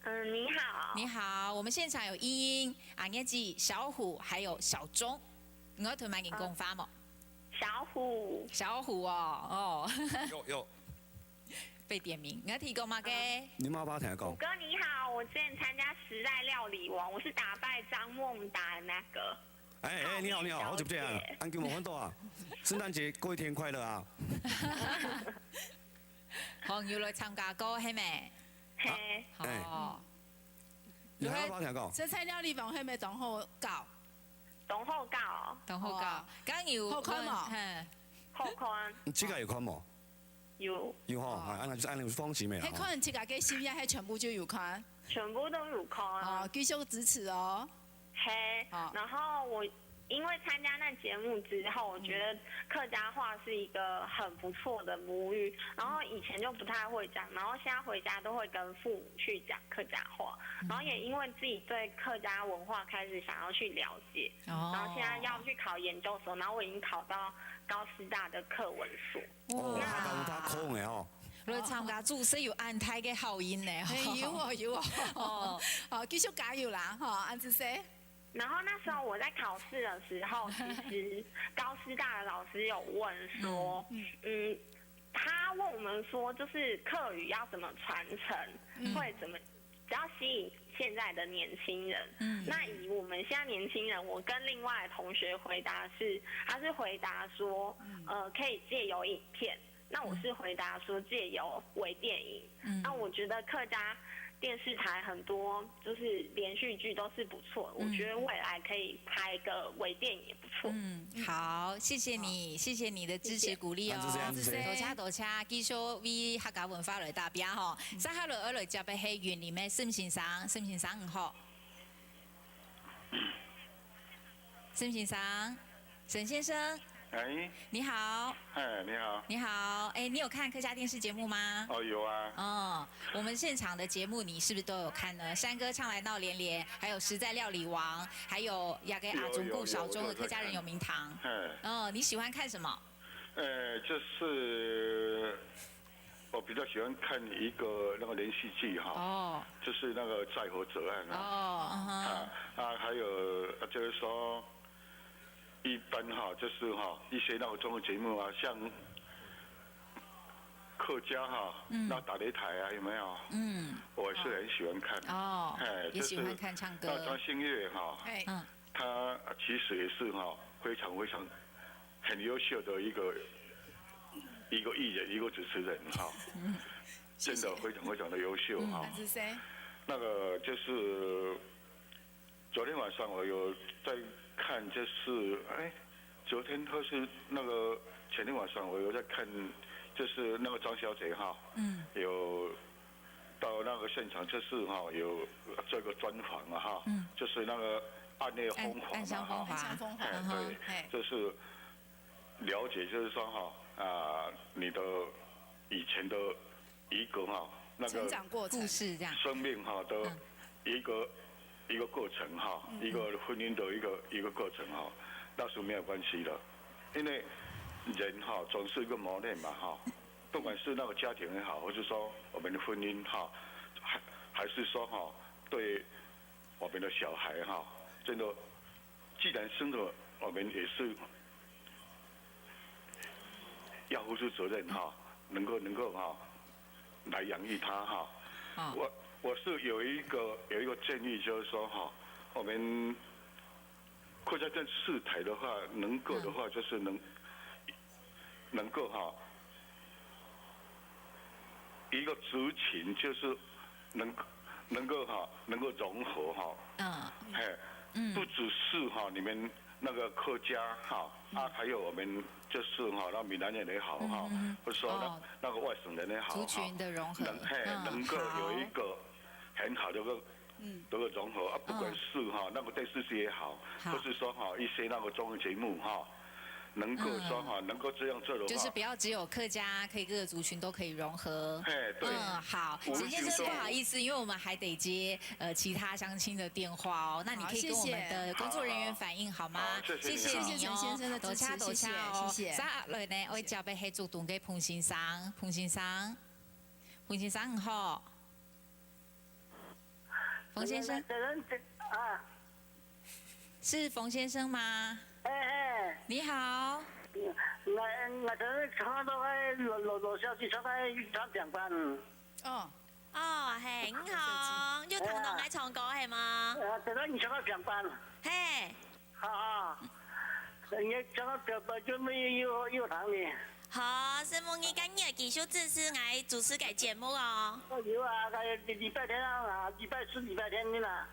你好。你好，我們現場有英英、阿葉子、小虎，還有小鐘。我同埋人講法冇？小虎哦。有。被點名，我提供嘛嘅。你媽爸聽講。虎哥你好，我之前參加時代料理王，我是打敗張夢達那個。你好，好久不見啊！安叫冇看到啊！聖誕節過一天快樂啊！黃耀來參加過係咪？係。哦。你媽爸聽講。食材料理王係咪當好教？當好教。當好教。梗要。好看冇？好看。自家有看冇？有。有嗬，按你方式咩啊？係可能自家嘅心意係全部就有看。全部都有看。哦，繼續支持哦。然後我因為參加那節目之後，我覺得客家話是一個很不錯的母語。然後以前就不太會講，然後現在回家都會跟父母去講客家話。然後也因為自己對客家文化開始想要去了解，然後現在要去考研究所，然後我已經考到高師大的課文所。他考嘅哦。來參加註冊有安泰嘅效應呢？有哦。好，繼續加油啦！哈，安子生。然後那時候我在考試的時候，其實高師大的老師有問說，他問我們說，就是客語要怎麼傳承，會怎麼比較吸引現在的年輕人。那以我們現在年輕人，我跟另外的同學回答是，他是回答說，可以借由影片。那我是回答說借由微電影。那我覺得客家電視台很多就是連續劇都是不錯，我覺得未來可以拍一個微電影也不錯。好，謝謝你，謝謝你的支持鼓勵哦。多謝，繼續為客家文化來打拼吼。接下來我來接嘅係園林嘅沈先生，沈先生好。沈先生，沈先生。你好。你好。你好，你有看客家電視節目嗎？有啊。我們現場的節目你是不是都有看呢？山歌唱來鬧連連，還有實在料理王，還有亞給阿中顧小中的客家人有名堂。你喜歡看什麼？就是我比較喜歡看一個那個連續劇哈。就是那個在河者案還有就是說。一般哈，就是哈一些那個綜藝節目啊，像客家哈，那打擂台啊有没有？我也是很喜欢看。哦，也喜欢看唱歌。那张馨月哈，他其实也是哈非常很优秀的一个艺人，一个主持人哈，真的非常的优秀哈。是谁？那个就是昨天晚上我有在看，就是昨天或是那个前天晚上我有在看，就是那个张小姐哈，有到那个现场，就是哈有这个专访啊哈，就是那个暗夜风华嘛哈，对，就是了解，就是说哈你的以前的一个哈那个成长过程、故事这样，生命哈的一个过程哈，一个婚姻的一个过程哈，那是没有关系的，因为人哈总是一个磨练嘛哈，不管是那个家庭也好，或是说我们的婚姻哈，还是说哈对我们的小孩哈，真的，既然生了，我们也是要负出责任哈，能够哈来养育他哈。我是有一个建议，就是说哈，我们客家电视台的话，能够的话就是能够哈一个族群就是能够融合哈，不只是哈你们那个客家哈还有我们就是哈那闽南人也好哈，或者说那个外省人也好，族群的融合，能够有一个很好的这个融合不管是哈那个电视剧也好，或是说哈一些那个综艺节目哈。能够说哈，能够这样做的话，就是不要只有客家，可以各个族群都可以融合。对。好，陈先生不好意思，因为我们还得接其他乡亲的电话哦。那你可以跟我们的工作人员反映好吗？谢谢你陈先生的支持，多谢哦。谢谢。再来呢，我交俾黑主动给彭先生，彭先生好。冯先生。是冯先生吗？你好。我这唱到罗小姐唱在浴场上班。嘿，你好，要聽到我唱歌係嗎？在那浴場上班。嘿。你唱到表白就沒有堂呢。好，師傅，你今日繼續支持我主持嘅節目哦。有啊，禮拜天啊，禮拜四、禮拜天的啦。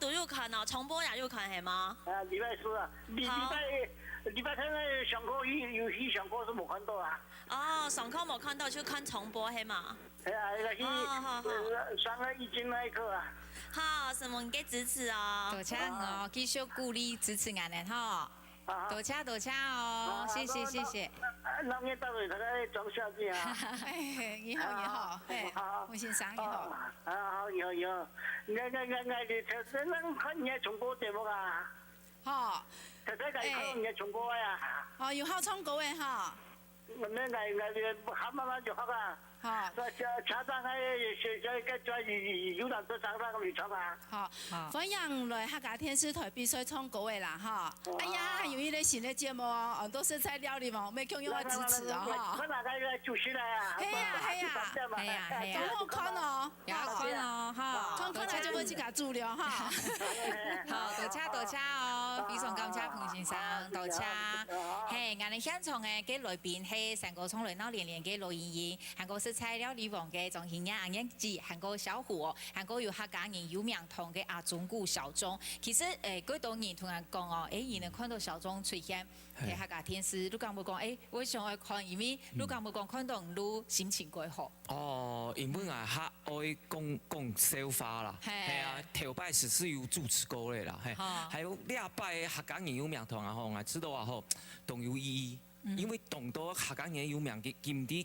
都有看哦，重播也有看係嗎？禮拜四啊，禮拜天咧上課有戲上課是冇看到啊。上課冇看到就看重播係嗎？好。上個已經那一課啊。好，師傅，你嘅支持哦。多謝哦，繼續鼓勵支持我哋嗬。多謝哦，謝謝。那邊到底他在裝小姐啊？你好，洪先生你好。好，有。我這能看你重播節目啊？睇看你重播呀？有好重播嘅哈。我們喊媽媽就好啊。家長有人都上那個女床啊。歡迎來客家電視台比賽唱歌嘅啦哈。哎呀，有一個新的節目哦，都是在料理嘛，我們共用來支持哦。我那個主持人啊。係啊，都好看哦。有看哦，哈。看來就會去甲資料哈。好，多謝哦，非常感謝彭先生，多謝。係，我哋現場嘅嘅來賓係成個從來鬧連連嘅羅妍妍，韓國是菜料理王嘅張欣雅、顏子，韓國小虎哦，韓國有客家人有名堂嘅阿中顧小鐘。其實幾多人同人講哦，伊能看到小鐘出現喺客家電視，你敢冇講？我想愛看，因為你敢冇講看到你心情幾好？因為我較愛講笑話啦，係啊，頭擺是有主持過嘅啦，係，還有禮拜客家人有名堂啊，我知道啊，都有意義，因為當到客家人有名嘅金啲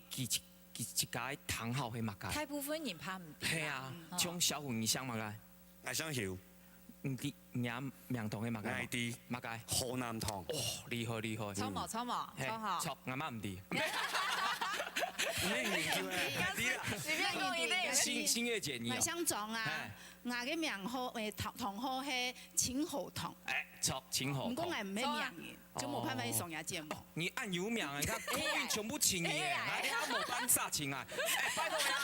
一家堂口係乜嘅？大部分人怕唔知。係啊，像小虎你想乜嘅？我想曉。啲名堂係乜嘅？嗌啲乜嘅？河南堂。厲害。錯冇，錯啱啱唔啲。咩研究啊？你邊個一定？新月姐，你。我想講啊，我嘅名號同號係青河堂。错，请好。唔讲系唔咩名嘅，就冇办法去上下节目。你按有名的，你看口音全部请你耶，你还冇办啥请啊？哎，拜托呀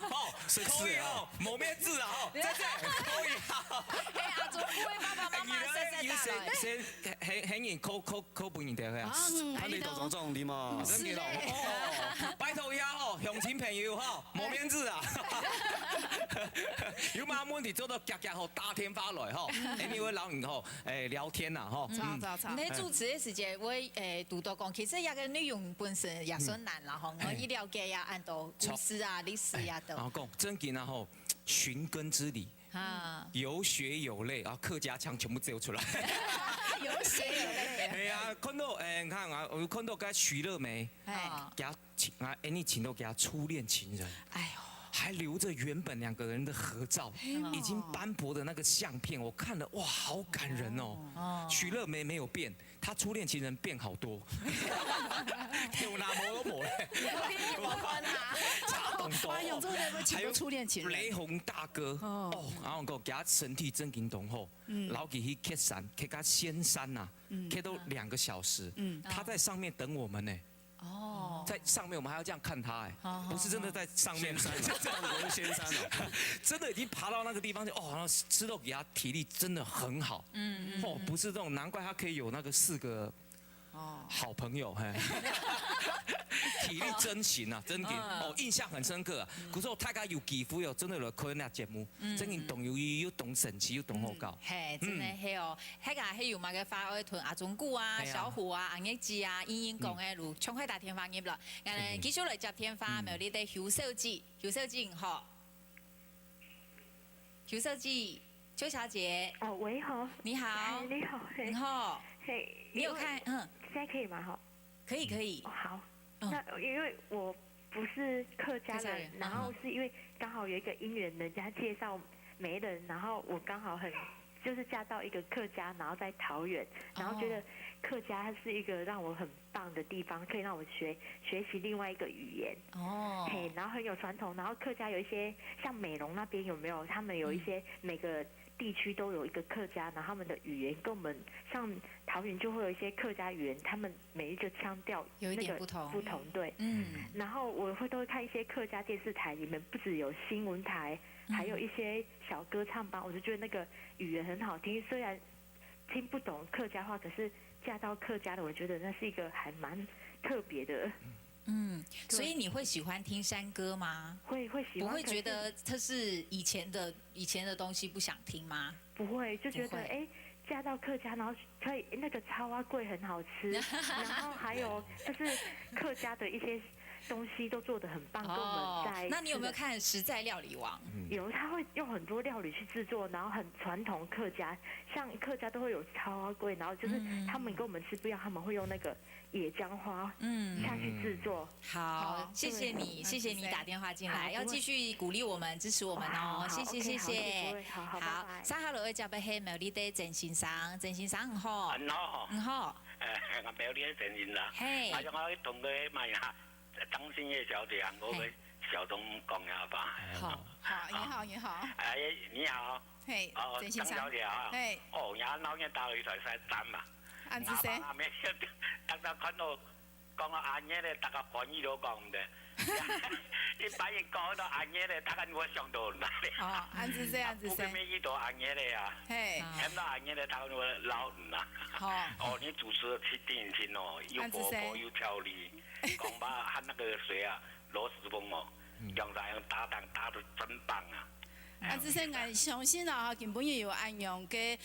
哦，口音哦，某面字啊哦，在口音好。哎，阿祖各位爸爸妈妈，先很人口本人的呀。他你都种的嘛？真的哦，拜托呀哦，乡亲朋友哈，某面字啊。有嘛问题做到夹好打电话来哈，你会老人吼聊天呐哈。你主持的时间我读到讲，其实一个内容本身也算难啦吼，我一了解呀，按到故事啊、历史呀都。然后讲真紧啊吼，寻根之礼。有血有泪啊，客家腔全部走出来。有血有泪。对啊，看到你看啊，我看到个许乐梅，给他请啊，你请到给他初恋情人。哎呦。还留着原本2个人的合照，已经斑驳的那个相片，我看了哇，好感人哦。许乐梅没有变，他初恋情人变好多。有哪某某嘞？差懂多。还有初恋情人雷洪大哥哦，然后给他身体真紧同后，然后给去客山，去他仙山呐，去都2个小时，他在上面等我们呢。哦，在上面我们还要这样看他不是真的在上面山，我是仙山哦，真的已经爬到那个地方去然后吃肉给他体力真的很好，不是这种，难怪他可以有那个4个好朋友体力真行啊，真嘅印象很深刻啊。古时候大家有机会真的来看那节目，真嘅懂鱿鱼又懂神奇又懂好搞。嘿，真的系哦，迄个系有嘛个发爱屯阿忠姑啊、小虎啊、红叶子啊、英英讲诶，如冲开大天花业了。继续来接天花，没有你哋邱小姐，邱小姐好，邱小姐，邱小姐。哦，喂好。你好。你好。你好。嘿。你有看？现在可以吗？哈。可以可以。好。那因为我不是客家人，然后是因为刚好有一个姻缘，人家介绍媒人，然后我刚好就是嫁到一个客家，然后在桃园，然后觉得客家是一个让我很棒的地方，可以让我学习另外一个语言。哦。嘿，然后很有传统，然后客家有一些像美容那边有没有？他们有一些每个地区都有一个客家，然后他们的语言跟我们像桃园就会有一些客家语言，他们每一个腔调有一点不同，对。然后都会看一些客家电视台，里面不只有新闻台，还有一些小歌唱班，我就觉得那个语言很好听。虽然听不懂客家话，可是嫁到客家的，我觉得那是一个还蛮特别的。所以你会喜欢听山歌吗？会喜欢。不会觉得它是以前的东西不想听吗？不会，就觉得嫁到客家，然后可以那个超蛙粿很好吃，然后还有就是客家的一些东西都做得很棒，跟我们在。那你有没有看《实在料理王》？有，他会用很多料理去制作，然后很传统客家，像客家都会有超蛙粿，然后就是他们跟我们吃不一样，他们会用那个野姜花下去制作。好，谢谢你，谢谢你打电话进来，要继续鼓励我们，支持我们哦，谢谢谢谢。好，三号楼接不起苗栗的郑先生，郑先生很好。很好。很好。我苗栗的郑先生，嘿，我去同佢问下张新叶小姐，我跟小东讲下吧。好，你好。你好。嘿，郑先生。张小姐啊。嘿。俺老年打擂台赛站嘛。安子生。阿咩？大家看到讲到阿爷咧，大家欢喜都讲唔得。你把人讲到阿爷咧，大家我想到哪里？安子生。我跟没遇到阿爷咧啊。嘿。看到阿爷咧，大家我老啦。你主持电影厅哦，又活泼又条理，讲吧和那个谁啊，罗时丰哦，杨大阳搭档搭得真棒啊！安子生，我相信啊，根本也有安阳嘅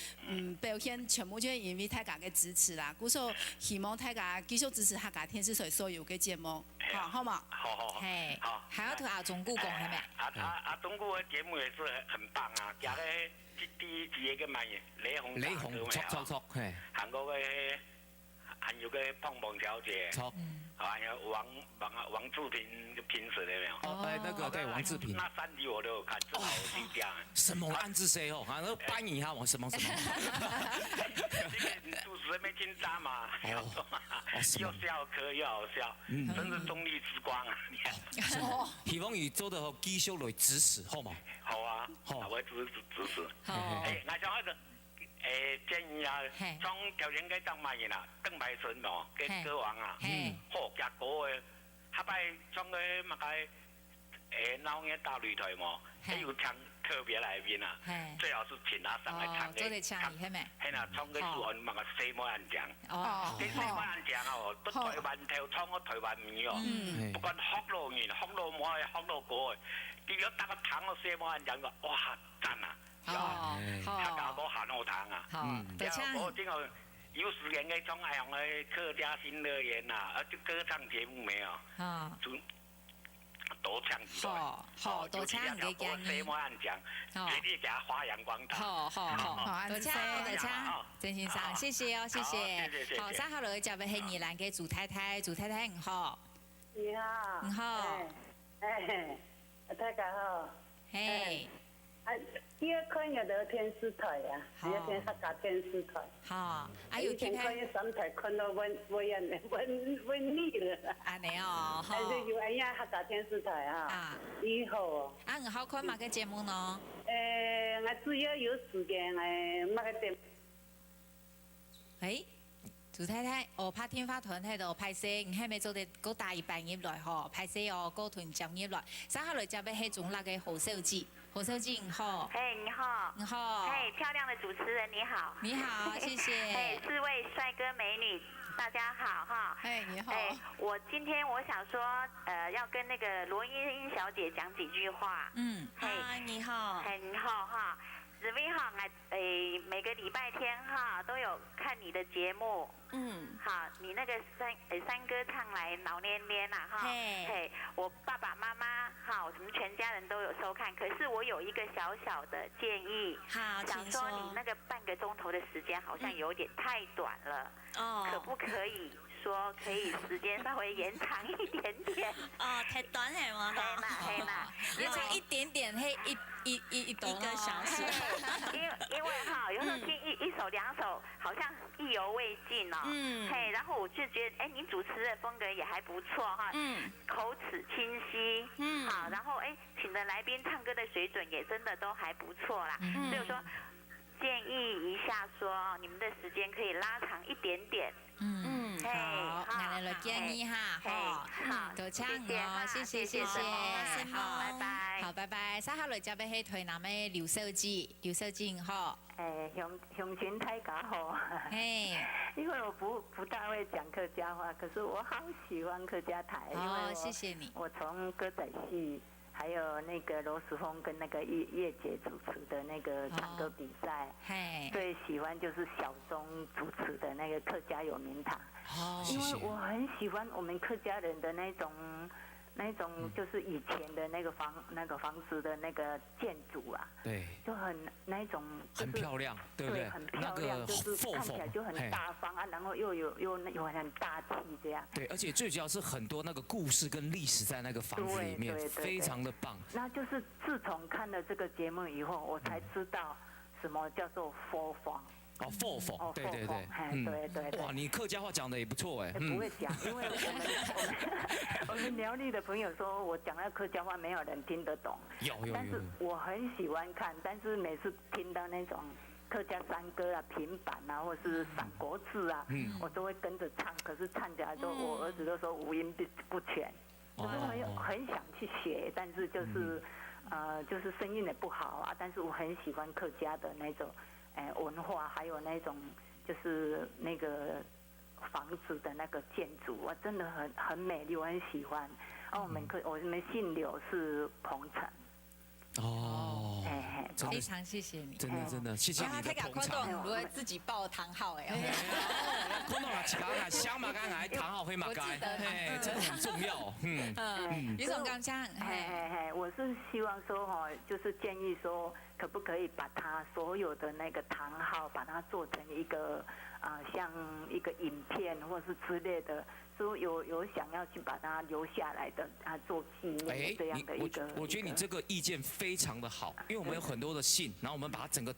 表现，全部就係因為大家嘅支持啦。故所希望大家繼續支持客家電視台所有嘅節目，好嘛？好。嘿，還要同阿忠姑講係咪？阿忠姑嘅節目也是很棒啊！加個第一集嘅乜嘢？雷洪錯，係。韓國嘅還有個碰碰小姐。錯。还有王志平就拼死了没有？那个对王志平。那3集我都有看，真好听这样。什么暗自谁哦？好像搬一下我什么。这个主持人没紧张嘛？又笑可又好笑，真是中立之光啊！你看。希望宇宙的继续来支持，好嘛？好啊，好，我支持。好。我想那个建议啊，从条件个当买嘅啦，邓白顺哦，跟歌王啊，好结果诶，下摆从个乜个老年大擂台嘛，还有唱特别来宾啊，最好是请他上来唱嘅，唱係咪？係啦，唱嘅是按乜個西摩人獎，啲西摩人獎哦，都台灣跳唱個台灣語哦，不管學到語、學到冇、學到歌，結果打個彈個西摩人獎個，哇，讚啊！客家歌喊好聽啊！然後我這個有時間嘅從用嘅客家新樂園啊，歌唱節目沒有？多唱幾段，多唱幾句。西摩人獎，絕對給他發揚光大。多唱，鄭先生，謝謝哦，謝謝。好，稍後來就係宜蘭嘅朱太太，朱太太你好。你好。你好。大家好。嘿。第二看有的电视台啊，第二天客家电视台。好，以前看三台看到温腻了。安尼哦，但是有哎呀客家电视台啊，以后哦。你好看嘛个节目呢？我只要有时间那个节目。朱太太，拍天花团喺度拍摄，唔係咪做啲嗰大半入來嗬？拍攝哦，嗰團將入來，稍後來就俾係種那個何小姐，何小姐你好。你好。你好。漂亮的主持人你好。你好，謝謝。4位帥哥美女，大家好哈。你好。我今天我想說，要跟那個羅英英小姐講幾句話。你好。你好哈。紫薇哈，每個禮拜天哈都有看你的節目。好，你那個三歌唱來老黏黏啦哈。我爸爸媽媽哈，我們全家人都有收看。可是我有一個小小的建議，想說你那個半個鐘頭的時間好像有點太短了，可不可以說可以時間稍微延長一點點？太短係嘛？係啦，延長一點點，一個小時。因為哈，有時候聽一首兩首，好像意猶未盡哦。然後我就覺得，你主持的風格也還不錯哈。口齒清晰。好，然後請的來賓唱歌的水準也真的都還不錯啦。所以說，建議一下說，你們的時間可以拉長一點點。好，我來建議哈，好，多唱哦，謝謝，好，拜拜，好，拜拜。稍後來就俾係台南嘅劉小姐，劉小姐好。鄉親大家好。因為我不大會講客家話，可是我好喜歡客家台，因為謝謝你。我從歌仔戲。還有那個羅時豐跟那個葉姐主持的那個唱歌比賽，最喜歡就是小鐘主持的那個客家有名堂，因為我很喜歡我們客家人的那種就是以前的那個房子的那個建築啊，對，就很那種很漂亮，對不對？很漂亮，就是看起來就很大方啊，然後又有很大氣這樣。對，而且最主要是很多那個故事跟歷史在那個房子裡面，非常的棒。那就是自從看了這個節目以後，我才知道什麼叫做佛房。佛房，對對對，對。哇，你客家話講得也不錯哎。不會講，因為我們苗栗的朋友說我講那客家話沒有人聽得懂。有。但是我很喜歡看，但是每次聽到那種客家山歌啊、平板啊，或是散國字啊，我都會跟着唱。可是唱起來都，我兒子都說五音不全。就是我很想去學，但是就是就是聲音也不好啊。但是我很喜歡客家的那種。文化還有那種就是那個房子的那個建築，我真的很美麗，我很喜歡。我們姓劉是彭城。哦，非常謝謝你，真的謝謝你的捧場。如果自己報堂號看到了其他香馬干來堂號會馬干，這個很重要。於總剛講，我是希望說哈，就是建議說，可不可以把它所有的那個堂號，把它做成一個像一個影片或是之類的。說有想要去把它留下來的做紀念這樣的一個。我覺得你這個意見非常的好，因為我們有很多的信，然後我們把它整個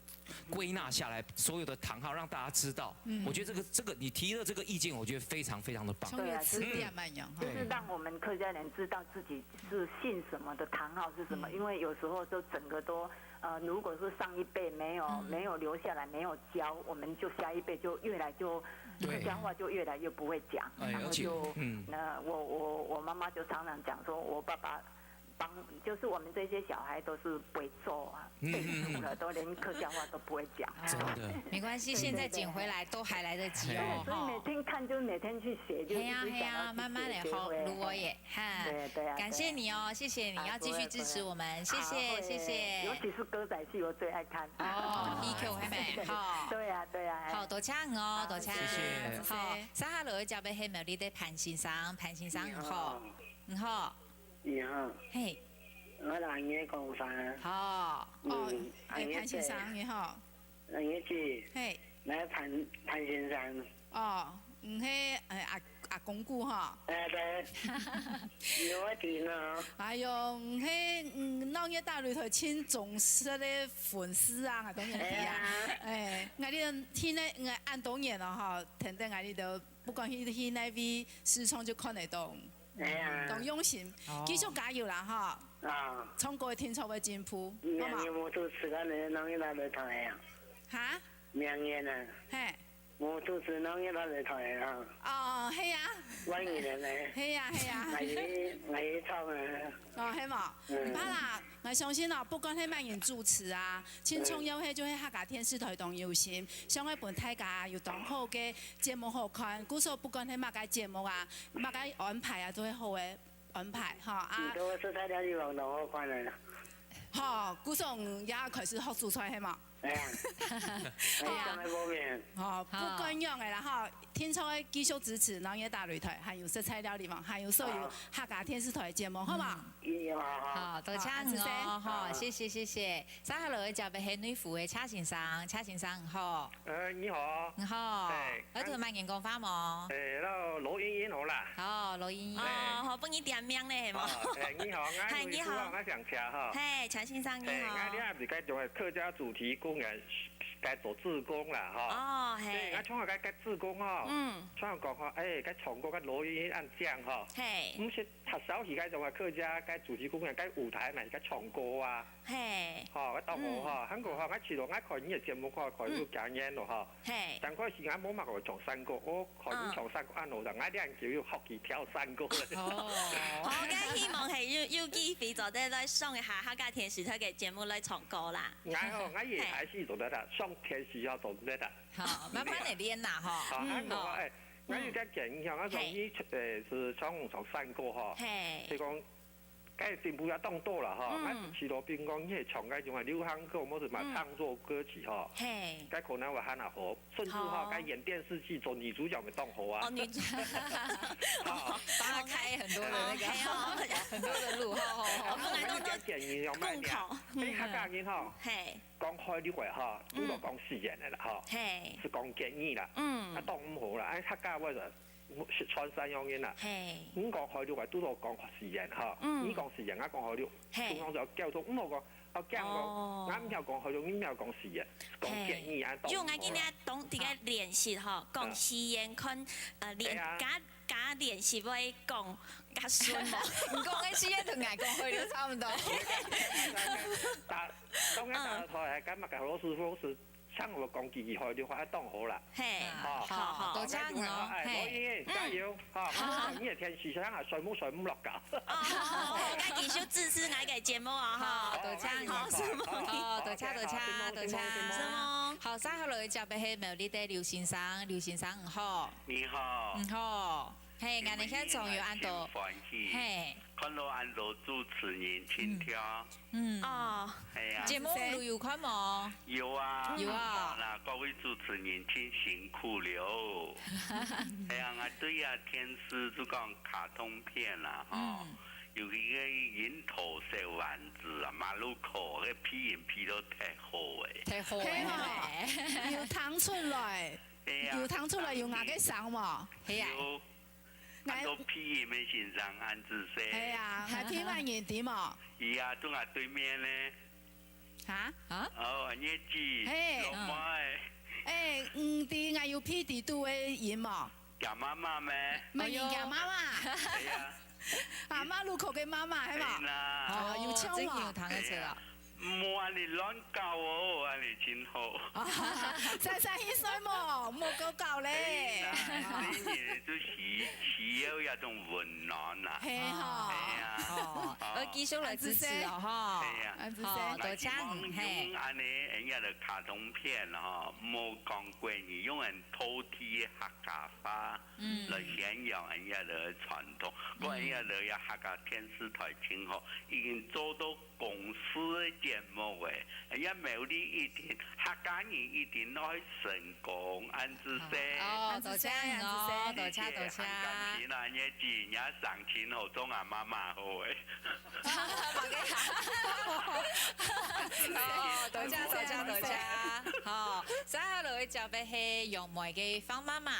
歸納下來，所有的堂號讓大家知道。我覺得這個你提的這個意見，我覺得非常非常的棒。對啊，就是讓我們客家人知道自己是姓什麼的堂號是什麼，因為有時候都整個都如果是上一辈没有留下来，没有教，我们就下一辈就越来就客家话就越来越不会讲，然后就我妈妈就常常讲说，我爸爸。就是我们这些小孩都是不会做啊，背书了，都连客家话都不会讲。真的，没关系，现在捡回来都还来得及哦。所以每天看就每天去写，就一直讲慢慢的好，如我也哈。对啊。感谢你哦，谢谢你，要继续支持我们，谢谢。尤其是歌仔戏，我最爱看。哦 ，EQ 还没好。对啊。好，多谢哦，多谢。谢谢。好，接下来就要係咪你哋潘先生唔好，唔好。你好。嘿。我係嘢講法。好。潘先生你好。嘢字。嘿。來潘先生。哦，係阿公姑哈。對。有一點啊。哎呦，係老爺大擂台親忠實的粉絲啊，當然係啊。我哋聽咧，我按當然啦哈，聽得我哋都不管去那邊視窗就看得到。咁用心，繼續加油啦哈！唱歌聽錯會進步，好嘛？我都是個人，老爺大擂台呀。哈？明年啊。嘿。我都是老爺大擂台呀。哦，係啊。歡迎你咧。係啊。我唱啊。哦，係嘛？唔怕啦，我相信哦，不管係乜人主持啊，青春有係就係客家電視台當有心，想去伴大家有當好嘅節目好看，故說不管係乜嘅節目啊，乜嘅安排啊，都係好嘅安排，嚇啊。都是睇啲地方都好看嘅。嚇，故說也開始學做菜係嘛？係啊，不管樣嘅啦嚇，天初繼續支持老爺大擂台，還有色彩料理網，還有所有客家電視台嘅節目，好嘛？好，多謝哦，好，謝謝。接下來就係女婦嘅車先生好。你好。你好。我同埋人講翻冇？那羅茵茵好啦。好，羅茵茵。好，幫你點名咧，係冇？你好，你好，我想車哈。係，陳先生你好。我哋係該做客家主題公園，該做志工啦，哈。哦，係。我從下該志工哈。從下講哈，該唱歌該羅茵茵按將哈。係。唔是學校時該做客家該主題公園該舞台咪該唱歌啊。係。嚇，當好哈，香港哈，我除咗我看呢個節目，我看到講嘢咯哈。係。但嗰時我冇乜學唱山歌，我看你唱山歌按路就我啲人叫要學佢跳山歌咧。哦。我梗希望係要機會做得來上一下客家電視台嘅節目來唱歌啦。我也還是做得啦，上電視要做得啦。好，慢慢嚟練啦，哈。我有啲建議，我從呢是唱山歌哈。係。即講。梗係進步也當多啦哈，我徐羅賓講，呢係唱嘅仲係流行歌，或者咪創作歌曲哈。係。梗可能會喊下好，甚至哈，梗演電視劇做女主角咪當好啊。哦，女主角。好，幫他開很多的那個，很多的路，好。我哋都建議有咩嘢？你客家人哈，講開啲話哈，都都講事業嘅啦哈，是講建議啦。啊，當唔好啦，客家話就。穿山樣嘢啦，咁講開了話都係講事人嚇，呢講事人啱講開了，中央就交通，咁我驚我啱又講開了，啱又講事人，講建議啊，因為我今日當啲嘅練習嗬，講事人看加練習會講加順喎，唔講嘅事人同捱講開了差唔多。當然台係今日嘅老師傅是。像我講幾句開的話，當好啦。係，好，多謝我。羅茵茵，加油！嚇，呢個天氣上係水冇落㗎。好，我繼續支持我嘅節目啊！嚇，多謝我。多謝。好，接下來就係苗栗的劉先生，好。你好。你好。係，我哋現在仲有按到。係。看到按到主持人請挑。哦。係啊。節目有看冇？有啊。有啊。嗱，各位主持人請辛苦了。係啊，我對啊電視就講卡通片啦，嗬。有一個櫻桃小丸子啊，馬路口嘅皮影皮都太好誒。太好誒。要彈出來。要彈出來要壓嘅手嘛。係啊。按到皮影嘅先生按住些。係啊，係偏萬人點啊？係啊，仲係對面咧。嚇？哦，椰子。老妹。唔啲我要 P 啲都會演嘛。楊媽媽咩？唔係楊媽媽。係啊。啊，馬路口嘅媽媽係嘛？係啦。要唱嘛？要彈一次啦。冇安尼乱教哦，安尼真好。31歲冇夠教咧。你都需要一種溫暖啦。係啊。我繼續來支持哦，哈。係啊。多謝。用安尼人家的卡通片哈，冇講過你用人偷貼客家話來宣揚人家的傳統，個人家的要客家電視台真好，已經做到公司的節目誒，人家冇你一定客家人一定愛成功，安子些。哦，多謝哦，多謝。感謝啦，人家人家上親好，中阿媽媽好誒。哦，多謝。好，接下來就俾係楊梅嘅方媽媽，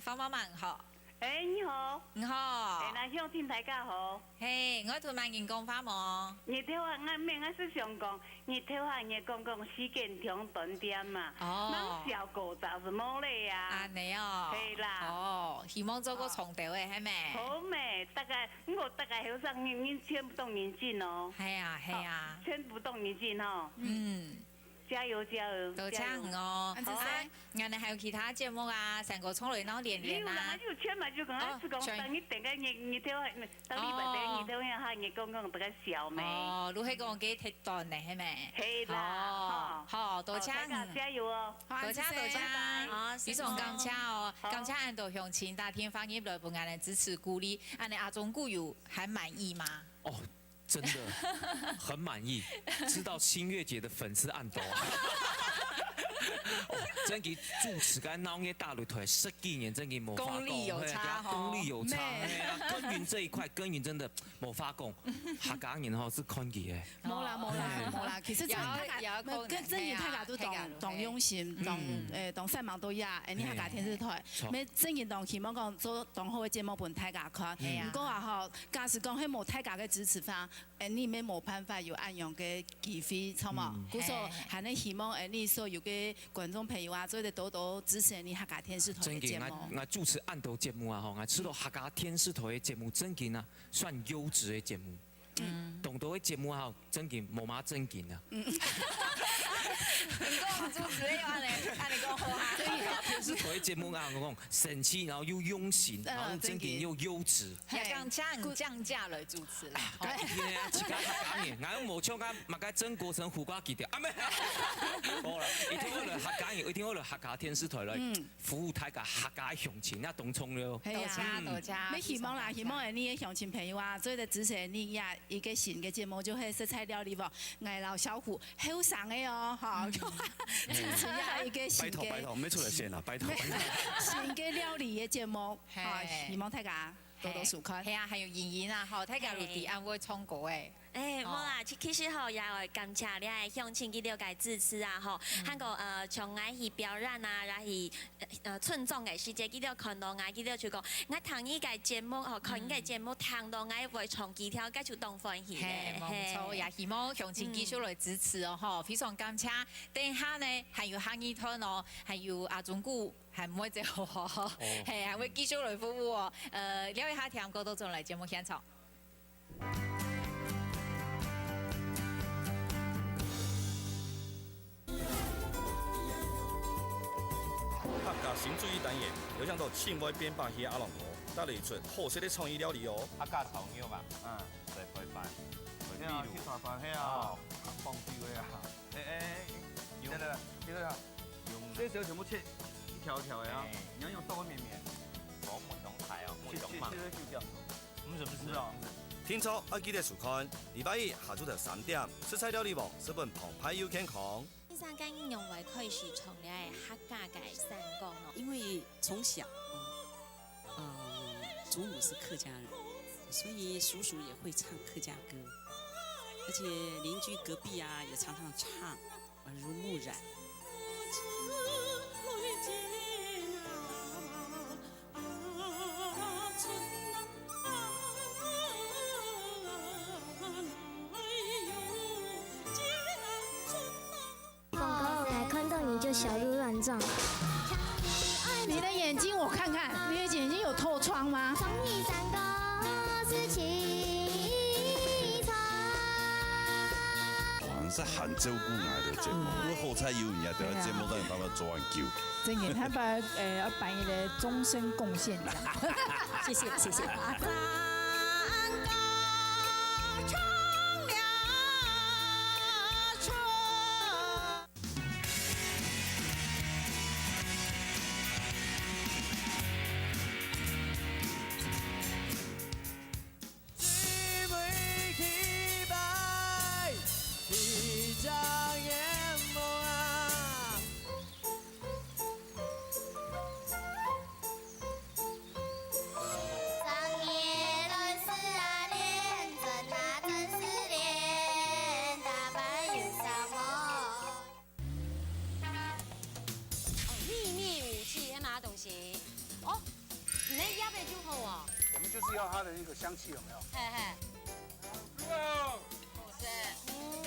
方媽媽好。你好。你好。那鄉親大家好。嘿，我同萬人講話冇。你聽話，我明我是想講，你聽話你講時間長短點嘛。哦。咱效果就是冇咧呀。啊，你哦。係啦。哦，希望做個重調嘅係咪？好咩？我大概好想你全部動認真哦。係啊。全部動認真哦。加油！多謝哦。好啊，我哋還有其他節目啊，成個衝雷鬧連連啊。你有錢嘛？就講等你等個你聽話，等禮拜第你聽話下你講大家笑咩？哦，你係講幾鐵段嚟係咪？係啦。好，多謝。加油哦！多謝。非常感謝哦，感謝俺到鄉親大天方業來幫俺哋支持鼓勵，俺哋阿中鼓有還滿意嗎？哦。真的很滿意，知道新月姐的粉絲暗多啊！真係主持間鬧嘢大擂台10幾年，真係冇發功，功力有差，耕耘這一塊耕耘真的冇發功，客家人吼是看佢嘅。冇啦，其實真係真係大家都當用心，當繁忙都呀，你客家電視台，咩真係當希望講做當好嘅節目俾大家看。不過啊吼，假使講係冇大家嘅支持方，你咪冇辦法有按樣嘅機會，錯冇？故所係你希望你所有嘅觀眾朋友啊，做得多支持你客家電視台嘅節目。我主持暗道節目啊，吼，我知道客家電視台嘅節目真嘅啊，算優質嘅節目。懂到嘅節目啊，真嘅冇乜正經啊。唔講主持咧，按你講好啊。電視台嘅節目啊，我講神奇，然後又用心，然後正經又優質。降價來主持啦。係啊，自家客家人，我冇唱緊，物嘅曾國成胡瓜記掉，啊咩？好啦，一定要來客家人，一定要來客家電視台來服務大家客家鄉親啊，東涌了。多謝。你希望啦，希望你嘅鄉親朋友啊，做得支持你呀一個新嘅節目，就係食材料理喎，藝老小虎好上嘅哦，嚇，支持呀一個新嘅。拜託，唔好出嚟先啦，拜託。新嘅料理嘅節目，希望大家多收看。係啊，還有演員啊，好，大家陸地安會唱歌誒。冇啦，其實吼也會感謝你嘅鄉親佢了解支持啊，吼，韓國從我去表演啊，然後去村莊嘅時節，佢了看到我，佢了就講，我聽呢個節目，吼，看呢個節目，聽到我會唱幾條，佢就當歡喜嘅。冇錯，也希望鄉親繼續來支持哦，吼，非常感謝。等下呢，還有客語團哦，還有阿中鼓，係唔會最好，係還會繼續來服務哦。了解下聽歌都仲嚟節目現場。客家新注意單元，有請到青蛙邊霸嘅阿龍哥，帶嚟出好食嘅創意料理哦。客家炒肉嘛，嚟配飯，配啲肉，茶飯係啊，放啲嘅啊，用呢個少少全部切一條條嘅啊，你要用刀面面，我唔懂睇哦，唔懂嘛。唔是啊。聽錯要記得收看，禮拜一下晝頭3點，食材料理網是本澎湃又健康。第三間認為可以是從嚟客家嘅三個呢？因為從小，祖母是客家人，所以叔叔也會唱客家歌，而且鄰居隔壁啊也常常唱，耳濡目染。就小鹿乱撞。你的眼睛我看看，你的眼睛有透窗吗？从一山高是起床。常是很照顾我的节目，因为好彩有人家在节目上帮我做完救。真嘅，他把要扮演的终身贡献这样。谢谢谢谢。我们就是要它的一个香气，有没有？嘿嘿。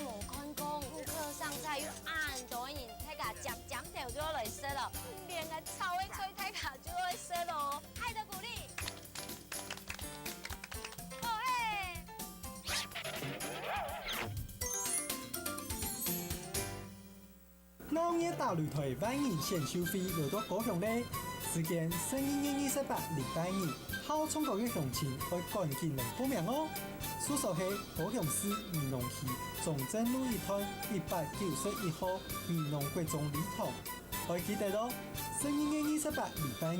我看讲顾客上菜要按抖音，睇下점점條咗嚟食咯，連個臭嘅吹睇下就嚟食咯，愛的鼓勵。哦嘿。農業大擂台萬人獻show會來到高雄咧，時間11月28禮拜二，考衝高嘅鄉親可趕緊嚟報名哦。住所係高雄市漁農區中正路一段191號漁農國中禮堂，可記得咯。11月28禮拜二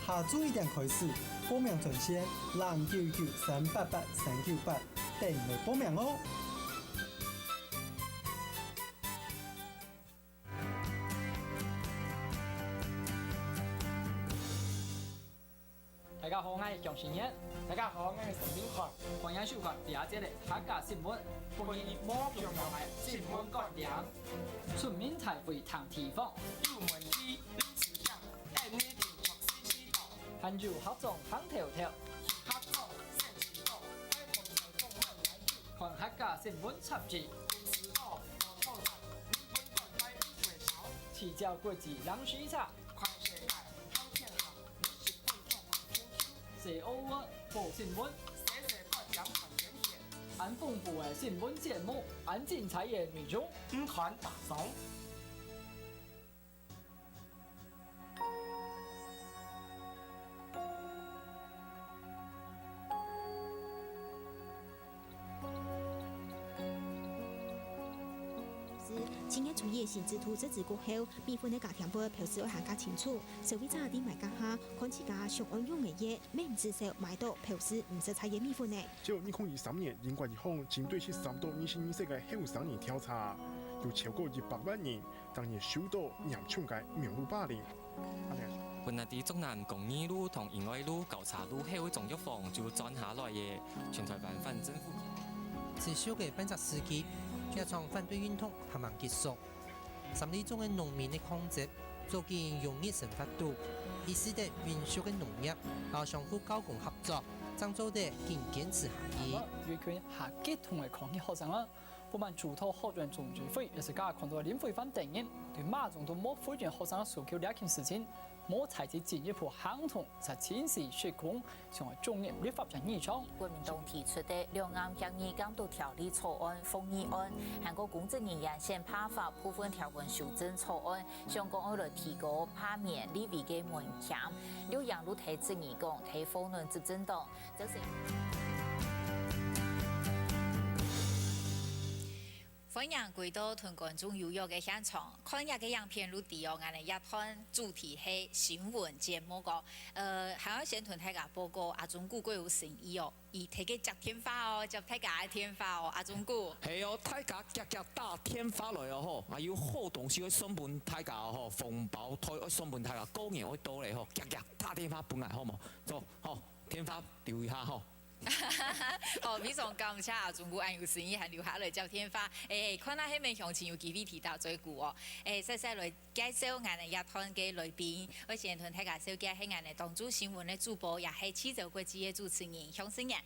下晝1點開始，報名專線0993883398，等你報名哦。大家好，我係楊善一。大家好，我係陳炳強。歡迎收看第二節嘅客家新聞。本日網上又係新聞角點，村民才會談地方。入門機歷史上，按呢條學思思道。含住合眾行頭條。合眾先知道，開門才中門來去。看客家新聞雜誌。故事多，我透露，日本國際最少。起教國際讓須查。寫歐文報新聞，寫報講很淺顯。按豐富嘅新聞節目，按精彩嘅內容，唔看打掃。今日主业性之兔这次过后，米粉的家庭部表示要更加清楚，消费者啲买家下看自家上岸用嘅嘢，咩唔至少买到表示唔识采嘅米粉呢？就2023年，英國一項針對13到24歲嘅後生人調查，有超過100萬人當年受到嚴重嘅網絡霸凌。本日啲中南公益路同仁愛路調查路後總藥房就轉下來嘅全台灣反政府。持續嘅反襲事件。這場反對運動還未結束，3里中嘅農民嘅抗爭，逐漸用熱成法度，以使得民俗嘅農業和相互交工合作，爭做得更堅持下去。越權下結同埋抗議學生啦，不滿主頭學院總聚會也是家看到林非凡等人對馬總統冇否認學生嘅訴求呢件事情。冇採取進一步行動，實踐時施工，成為中央立法上議場。國民黨提出的兩岸協議監督條例草案、豐議案，韓國公職人員先派發部分條文修正草案，香港為了提高罷免立委嘅門檻，劉陽路提質疑講，提否認執政黨，這是。歡迎回到屯觀眾有約嘅現場，看日嘅影片錄地哦，我哋一團主題係新聞節目個，還要先同大家報告阿中古貴有誠意哦，而睇嘅接天花哦，接大家嘅天花哦，阿中古。係哦，大家夾打天花來哦吼，還有好東西去送本大家哦吼，紅包袋去送本大家，高年去到嚟吼，夾打天花本嚟好冇？走，好天花調一下吼。哦，非常感謝阿中古安有誠意，還留下來接天花。看下迄面鄉親有機會提到最久哦。細細來介紹我哋一團嘅來賓，我先同大家紹介係我哋當主新聞嘅主播，也係氣象國際嘅主持人向生人。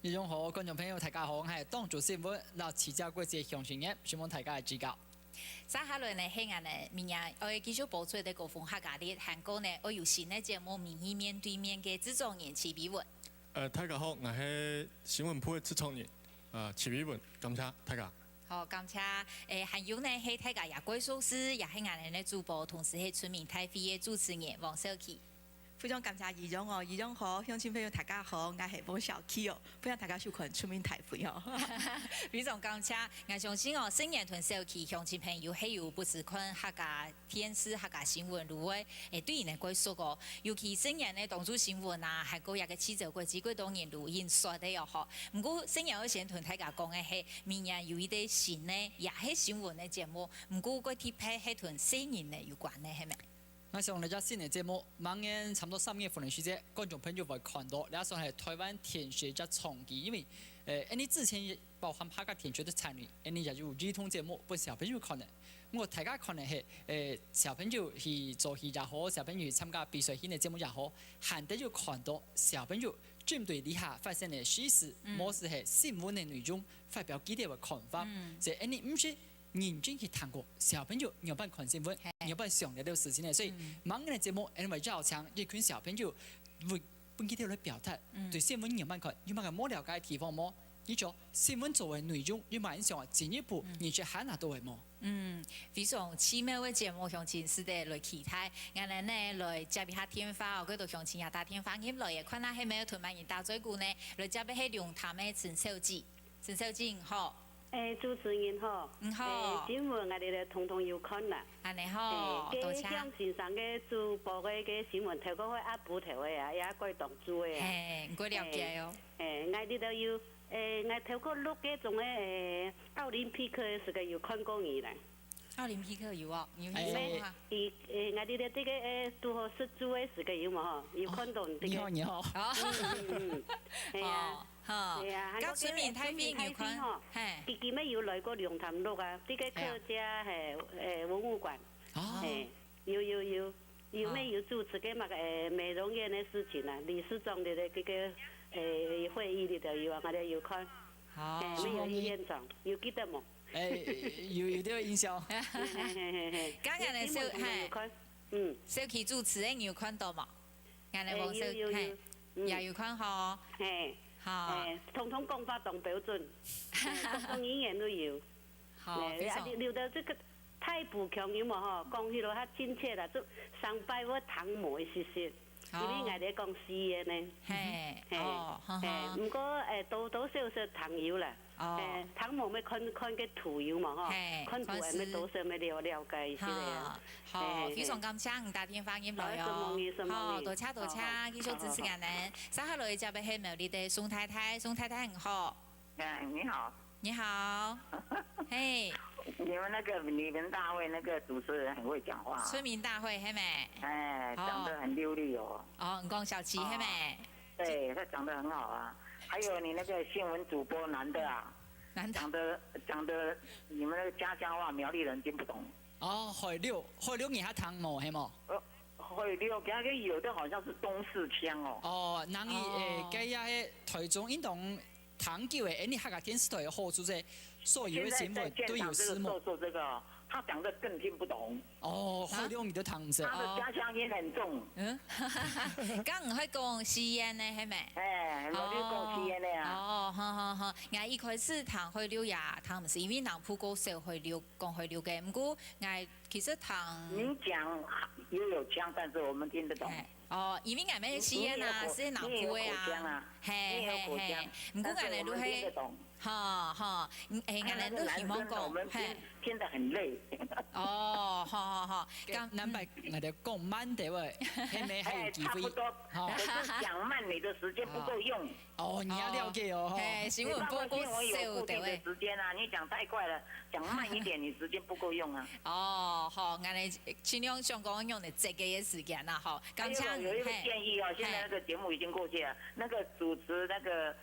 觀眾好，觀眾朋友大家好，我係當主新聞嗱氣象國際向生人，希望大家嘅指教。接下來呢，係我哋明日我繼續播出嘅高峰客家節，韓國呢，我有新嘅節目《民意面對面》嘅製作人齊比文。大家好，我係新聞部嘅製作人，齊比文，感謝大家。好，感谢还有呢，是大家也贵寿司，也是俺哋的主播，同时是村民大会的主持人王小琪。非常感谢义勇哦，义勇好，乡亲朋友大家好，我是王小琪哦，非常大家收看村民大会哦。非常感谢，我相信哦，新年同小琪乡亲朋友还有不是看客家电视、客家新闻，如果对伊呢贵说个，尤其新年呢当做新闻啊，还有一个记者会几个当年录音说的哟吼。不过新年我先同大家讲的是，明年有一啲新呢，也是新闻的节目，不过个贴配是同新年呢有关的，系咪？我想大家新年节目，明年差不多3月份的时间，观众朋友会看到，加上系台湾田学加重记，因为你之前包含客家田学的参与，你也有儿童节目俾小朋友看的。我大家看的是小朋友去做戏也好，小朋友去参加比赛性的节目也好，还得要看到小朋友针对以下发生的事实，或是系新闻的内容发表几条的看法，即係你唔是。认真去谈过小朋友有办看新闻，有办想了的事情呢，所以盲人的节目，因为较强，一群小朋友会本几条来表达，对新闻有办看，有办个冇了解的地方冇，你做新闻作为内容，有办想进一步，你去喊哪都会冇。非常奇妙的节目，乡亲是的来期待，我哋呢来接一下天花，嗰度乡亲也打天花入来嘅，看下係咪有同埋人打嘴鼓呢？来接一係用他們陳小姐，陳小姐好。主持人好，新闻我哋咧统统有看啦。安尼好，多謝。像線上嘅主播嘅新聞，頭個會壓補頭嘅啊，也怪動作嘅啊。唔該了解哦。我哋都有我頭個錄嘅種嘅奧林匹克嘅時個有看過伊啦。奧林匹克有哦，有咩？我哋咧啲嘅拄好識做嘅時個有嘛嗬，有看到啲嘅。你好。係啊。係啊，咁村民太平有看，佢今日有來過龍潭路啊，啲嘅客家係文物館，有咩有主持嘅嘛美容院嘅事情啊，理事長嘅嗰個會議裏頭有啊，我哋有看，咩有現場，有記得冇？有啲印象。今日嘅小琪主持人有看到冇？今日黃小琪也有看嗬。通通講法同標準，各種語言都有。聊到這個太不強有嘛嗬，講起來較親切啦，就上拜我唐某嘅事實，因為我哋講詩嘅呢，唔過多少少唐有啦。唐某咪看個圖有嘛嗬，看圖係咪多少咪了解一啲啊。好，非常感謝唔打電話入來哦。好，多謝，繼續支持我哋。稍後來就係係苗栗的宋太太，宋太太很好。你好。你好。嘿。你們那個女人大會那個主持人很會講話。村民大會係咪？講得很流利哦。哦，吳小琪係咪？對，他講得很好啊。還有你那個新聞主播男的啊，講的你們那個家鄉話苗栗人聽不懂。海六你還唐某係冇？海六，佢個有的好像是東勢腔哦。人佢佢也台中運動唐叫嘅，你客家電視台嘅好處係所有嘅新聞都有字幕。說這個，他講得更聽不懂。海六你都唐者。他的家鄉音很重。咁唔可以講詩言呢，係咪？我哋講詩言的啊。好。我一開始談海六呀，談唔是因為南埔嗰時海六講海六嘅，不過我其實談。你講也有腔，但是我們聽得懂。因為我們詩言啊，是南埔嘅啊，係，不過我哋都係。我哋都希望講，聽得很累。好。咁南北我哋講慢啲喎，係咪還有機會？差不多，可是講慢你的時間不夠用。你要了解哦。新聞報告我有固定的時間啊，你講太快了，講慢一點，你時間不夠用啊。好，我哋盡量想講用你這個嘅時間啦，好。有一個建議哦，現在那個節目已經過去了，那個主持那個。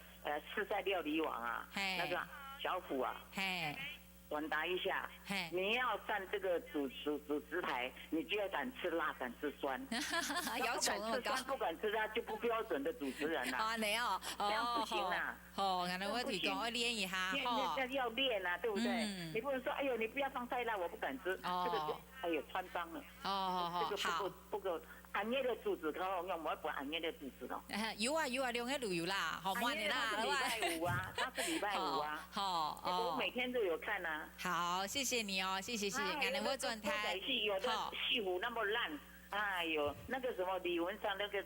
四菜料理網啊，那個小虎啊，轉達一下，你要上這個主持台，你就要敢吃辣，敢吃酸，要求那麼高，不敢吃辣就不標準的主持人啦。你哦，這樣不行啊。我提供我練一下，要練啊，對不對？你不能說，哎呦，你不要放太辣，我不敢吃，這個就，哎呦，穿幫了。好。這個不夠。红叶的竹子可好用，我要搬红叶的竹子咯。有啊，用迄旅游啦，好慢的啦，礼拜五啊，他是礼拜五啊。好，我每天都有看啊。好，谢谢你哦，谢谢。俺们我转台。有的戏服那么烂，哎呦，那个什么李文山那个。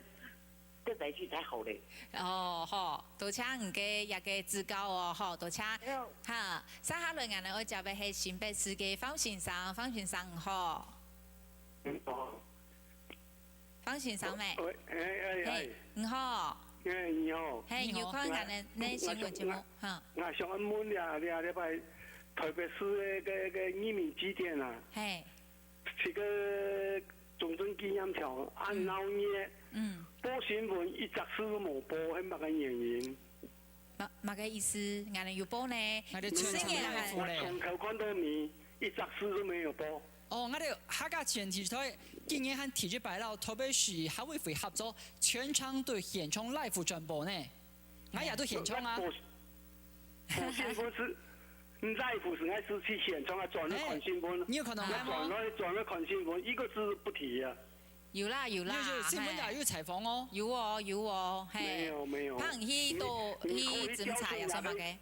歌仔戏才好嘞。哦，好，多谢唔嘅也嘅指教哦，好，多谢。哈，接下来我哋我就要係新北市嘅方先生好。方先生咩？喂，你好。你好。係有看我哋新聞節目哈。我想問兩禮拜台北市嘅移民幾點啊？係。這個中正紀念條按鬧夜。播新聞一則事都冇播，係乜嘅原因？乜嘅意思？我哋要播呢？我哋全程嚟播咧。從頭看到尾，一則事都沒有播。哦，我哋客家電視台今年係提出擺到台北市客委會合作全場對現場 live 轉播呢。我也都現場啊。播新聞是 live 是愛是去現場啊，轉咗看新聞。你有可能嗎？轉咗看新聞，一個字不提啊。有啦，新聞也有採訪哦。有哦，係。沒有。可能去偵查有什麼嘅？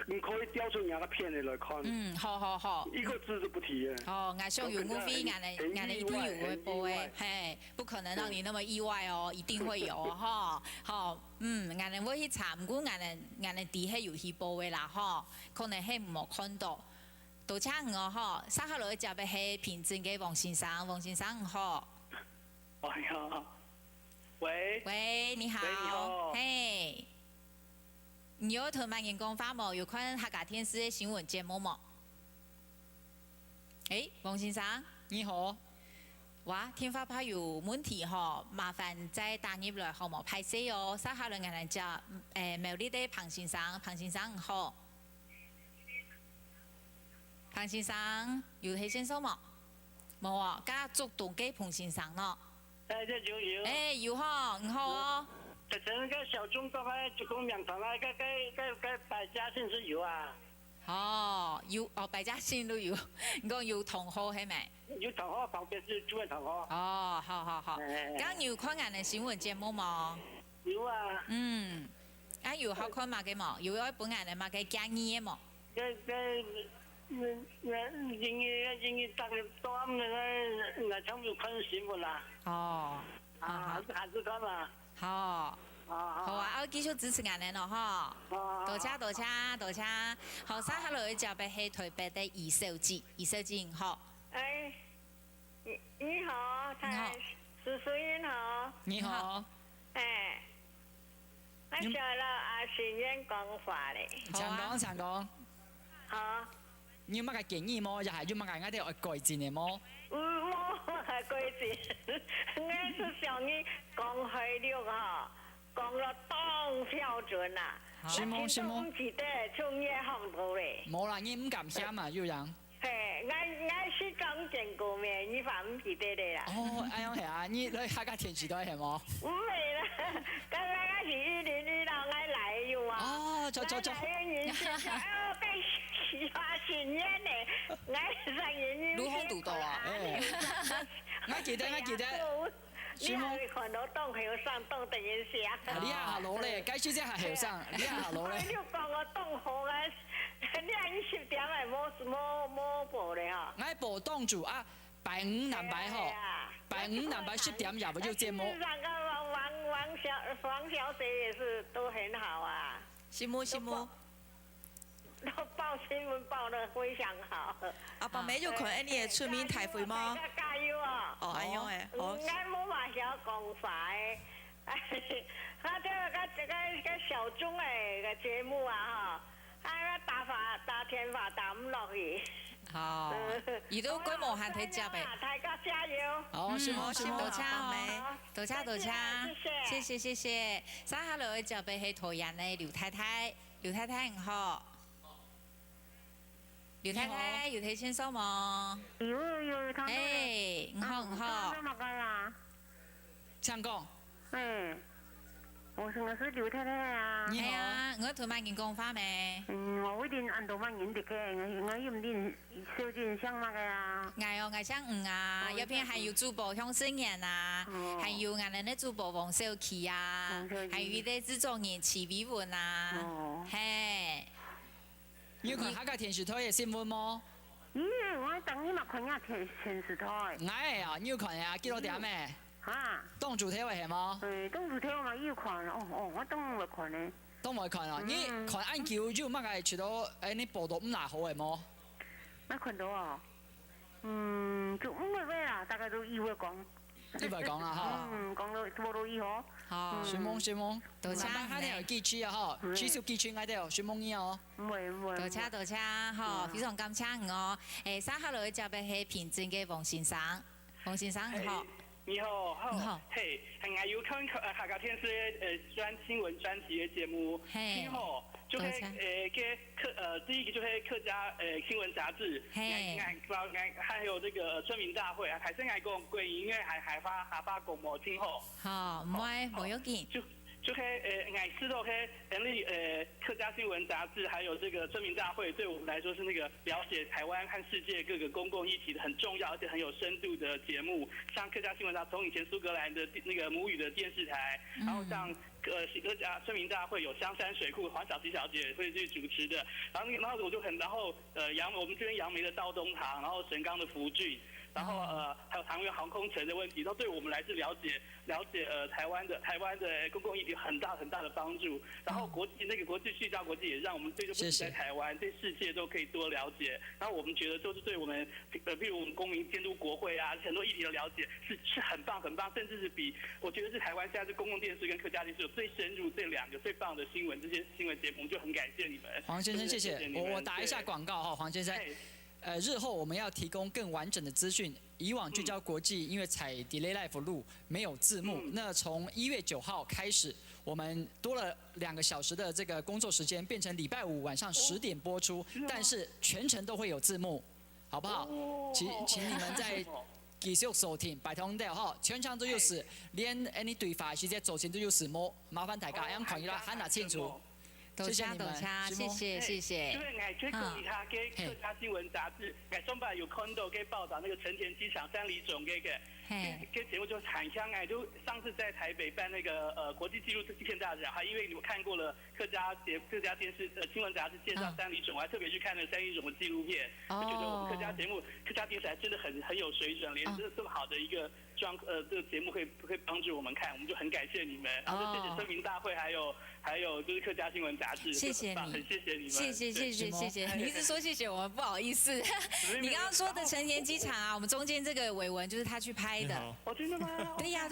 你可以調出兩個片嚟看。好。一個字都不提啊。我想有 movie， 我一定有會播嘅，係，不可能讓你那麼意外哦，一定會有哦，好，我會去查，不過我哋底係有去播嘅啦，可能係冇看到。多謝我接下來就係平鎮嘅王先生好。哎呀，喂，你好。喂，你好。嘿，你有同埋人講話冇？有看客家電視嘅新聞節目冇？王先生，你好。哇，天花怕有問題麻煩再打入來好冇？拍攝哦，接下來我哋就苗栗的彭先生好。彭先生有係先生冇？冇啊，家族同基彭先生咯。有好哦。就整個小中國嘅竹公兩堂啊，個百家姓是有啊。有百家姓都有，你講有同學係咪？有同學，旁邊是主任同學。好。咁有看人嘅新聞節目冇？有啊。有好看嘛嘅冇？有一本人嘅嘛嘅講義嘅冇？英語大嘅多我全部看新聞啦。還是看啦。好啊，我繼續支持我哋咯，多謝。好，接下來就係台北的二手機，好。你好，叔叔你好。你好。我想到阿新人講話咧。請講。好。你有乜嘅建議麼？又係有乜嘅我哋愛改進嘅麼？冇改進，我是想你講開了講了當標準啦。是麼？唔記得從嘢行到咧。冇啦，你唔敢寫嘛，有人。我是剛見過面，你話唔記得咧啦。哎呀係啊，你嚟客家電視台係麼？唔係啦，剛剛我是102啦，我來咗啊。走。新年咧，我上年如何讀到啊？我記得。你係看到當後生當第一聲。你下攞咧，介紹一下後生，你下攞咧。你講我當好啊，你10點係冇播咧嚇。我播當主啊，拜五南拜嗬，拜五南拜10點入咗節目。上個王小姐也是都很好啊。羨慕。都報新聞報得非常好。阿爸妹有看你嘅出面台會嗎？加油啊！係樣嘅。我冇話想講法嘅，個小眾嘅個節目啊打天發打唔落去。好，而都規模限睇夾嘅。大家加油！好，羨慕，多謝，謝。接下來就俾係台人嘅劉太太好。劉太太有睇先生嗎？有，看到。你好。請講。我是刘太太啊。你好。我同埋件講法咩？我嗰段按到乜演的嘅，我要唔啲小件相乜嘅啊？我想啊，有邊還有主播向生人啊，還有俺哋的主播王小琪啊，還有啲製作人齊偉文啊，嘿。你有看客家電視台嘅新聞麼？咦，我等你咪看下電視台。係啊，你有看呀？幾多點咩？嚇？當主題係麼？當主題我要看，我當冇看呢。都冇看啊！你看按叫就乜嘅，除到你報道唔大好係麼？乜看到啊？就唔會咩啦，大家都以為講。以為講啦嚇。講到報道以後。好。選夢。多謝。下天有記住啊嚇，至少記住嗌到選夢依哦。唔會。多謝嚇，非常感謝我。稍後來就係平鎮嘅王先生，王先生好。你好，嘿，我有看客家電視新聞專題嘅節目，挺好，就係第一個就是客家新聞雜誌，還有這個村民大會，還是講關於音樂還發廣播，挺好。好，唔係冇要緊。就我知道客家新聞雜誌還有這個村民大會，對我們來說是那個了解台灣和世界各個公共議題的很重要而且很有深度的節目。像客家新聞雜誌，從以前蘇格蘭的那個母語的電視台，然後像客家村民大會有香山水庫黃小琪小姐會去主持的，然後我就我們這邊楊梅的道東堂，然後神岡的福聚。然後還有長榮航空城的問題，都對我們來自了解台灣的公共議題很大的幫助。然後國際聚焦國際也讓我們對不止在台灣，對世界都可以多了解。然後我們覺得就是對我們，譬如我們公民監督國會啊，很多議題的了解是很棒，甚至是比我覺得是台灣現在是公共電視跟客家電視有最深入這兩個最棒的新聞，這些新聞節目，我們就很感謝你們。黃先生，謝謝。我打一下廣告哈，黃先生。日後我們要提供更完整的資訊。以往聚焦國際，因為採 Delay Life 錄沒有字幕。那從1月9號開始，我們多了2個小時的這個工作時間，變成禮拜五晚上10點播出。但是全程都會有字幕，好不好？請你們再繼續收聽，拜託你哈。全場都就是連你對話時間做清都就是麻煩大家，讓看伊拉喊得清楚。謝謝你們，謝謝。因為我最近他給客家新聞雜誌，我上班有看到給報道那個成田機場3里總給節目就很香就上次在台北辦那個國際紀錄片大獎，還因為你們看過了客家電視新聞雜誌介紹3里總，我還特別去看了3里總的紀錄片，就覺得我們客家節目、客家電視還真的很有水準，連這麼好的一個這個節目可以幫助我們看，我們就很感謝你們，然後謝謝村民大會，還有就是客家新聞雜誌，謝謝你，很謝謝你們，謝謝，你一直說謝謝我們，不好意思。你剛剛說的成田機場啊，我們中間這個偉文就是他去拍的。哦，真的嗎？對呀。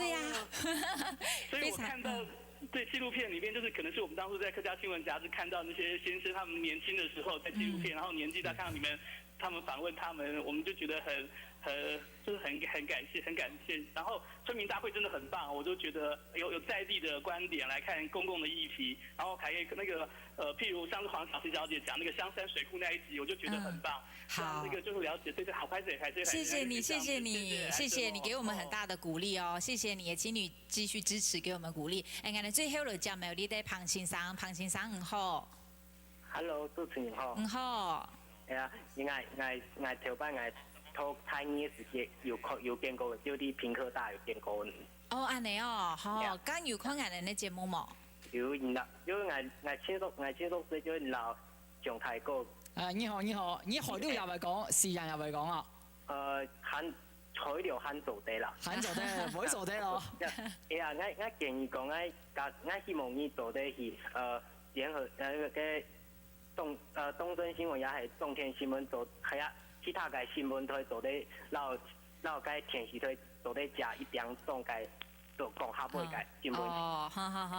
所以我看到對紀錄片裡面，就是可能是我們當初在客家新聞雜誌看到那些先生，他們年輕的時候在紀錄片，然後年紀大，看到裡面他們訪問他們，我們就覺得就是很感謝。然後村民大會真的很棒，我都覺得有在地的觀點來看公共的議題，然後還有那個譬如上次黃小琪小姐講那個香山水庫那一集，我就覺得很棒。好，那個就是了解，對，好，謝謝你，謝謝你給我們很大的鼓勵哦，謝謝你，也請你繼續支持，給我們鼓勵。我哋最後嚟講，有你哋彭先生唔好。Hello， 主持人好。唔好。係啊，我頭班讀台語時節有見過，就啲屏科大有見過。哦，安尼哦，好，咁有看人哋嘅節目冇？有，因為我親屬所以就老上台過。你好，你海料又咪講，時人又咪講啊？海料喊做地啦。喊做地，唔可以做地咯。係啊，我建議講，我希望你做地是聯合嘅東森新聞也係中天新聞做，係啊。其他嘅新聞台做啲，然後嘅電視台做啲加一點鐘嘅做講下半嘅新聞。好，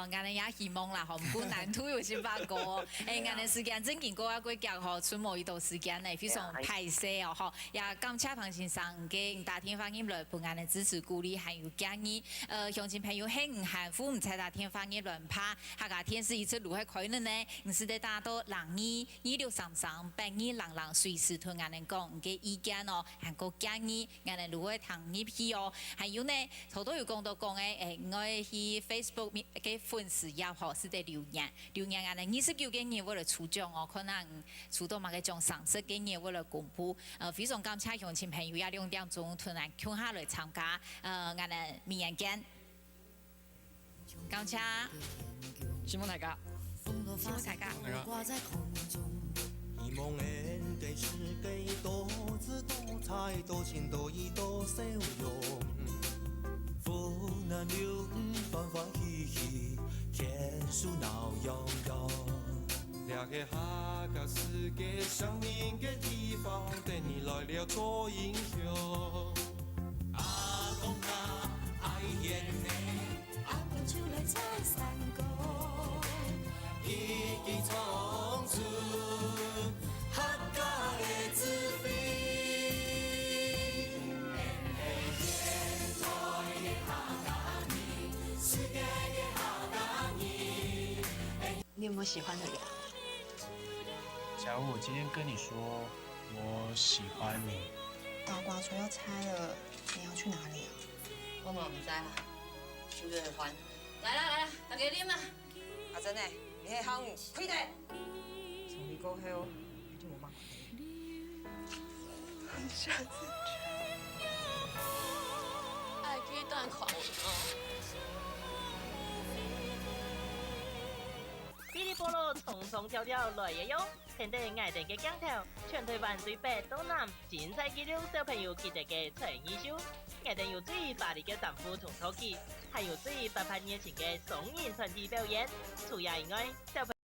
我哋也希望啦，唔過難度有先發過。我哋時間真經過一個腳嗬，出冇一段時間咧，非常排泄哦，嗬。也感謝彭先生嘅大天方言來陪我哋支持鼓勵，還有建議。鄉親朋友喺唔幸福，唔在大天方言亂拍，客家電視一直如係可能呢，唔是得打到0226338200，隨時同我哋講唔嘅意見哦，還個建議，我哋如果談呢批哦，還有呢，好多有講到講嘅。我去 Facebook 嘅粉丝也好，是在留言啊，那29嘅日为了抽奖哦，可能抽到某个奖赏识嘅日为了公布，非常感谢乡亲朋友也2点钟突然空下来参加，我哋明年见，感谢，希望大家，希望大家。希望人哋是给多姿多彩、多情多义、多笑容，福南流欢欢喜喜，天数闹洋洋。两个客家世界相邻嘅地方，等你来了做英雄。阿公啊，爱演你，阿公出来唱山歌，一记唱出。客家的智慧，现在的客家人，世界的客家人。你有没有喜欢的人？假如我今天跟你说我喜欢你，大瓜村要拆了，你要去哪里啊？我嘛唔知啦，想着还。来啦，大家啉啦。阿珍诶，你迄项开地。从你过后。下次爱这段狂哦。哔哩菠萝匆匆跳跳来也哟，天地爱定嘅镜头，全台湾最北东南，真赛纪录小朋友记得嘅成衣秀，爱定有最巴黎嘅丈夫同托起，还有最不攀热情嘅双人团体表演，除此以外，小朋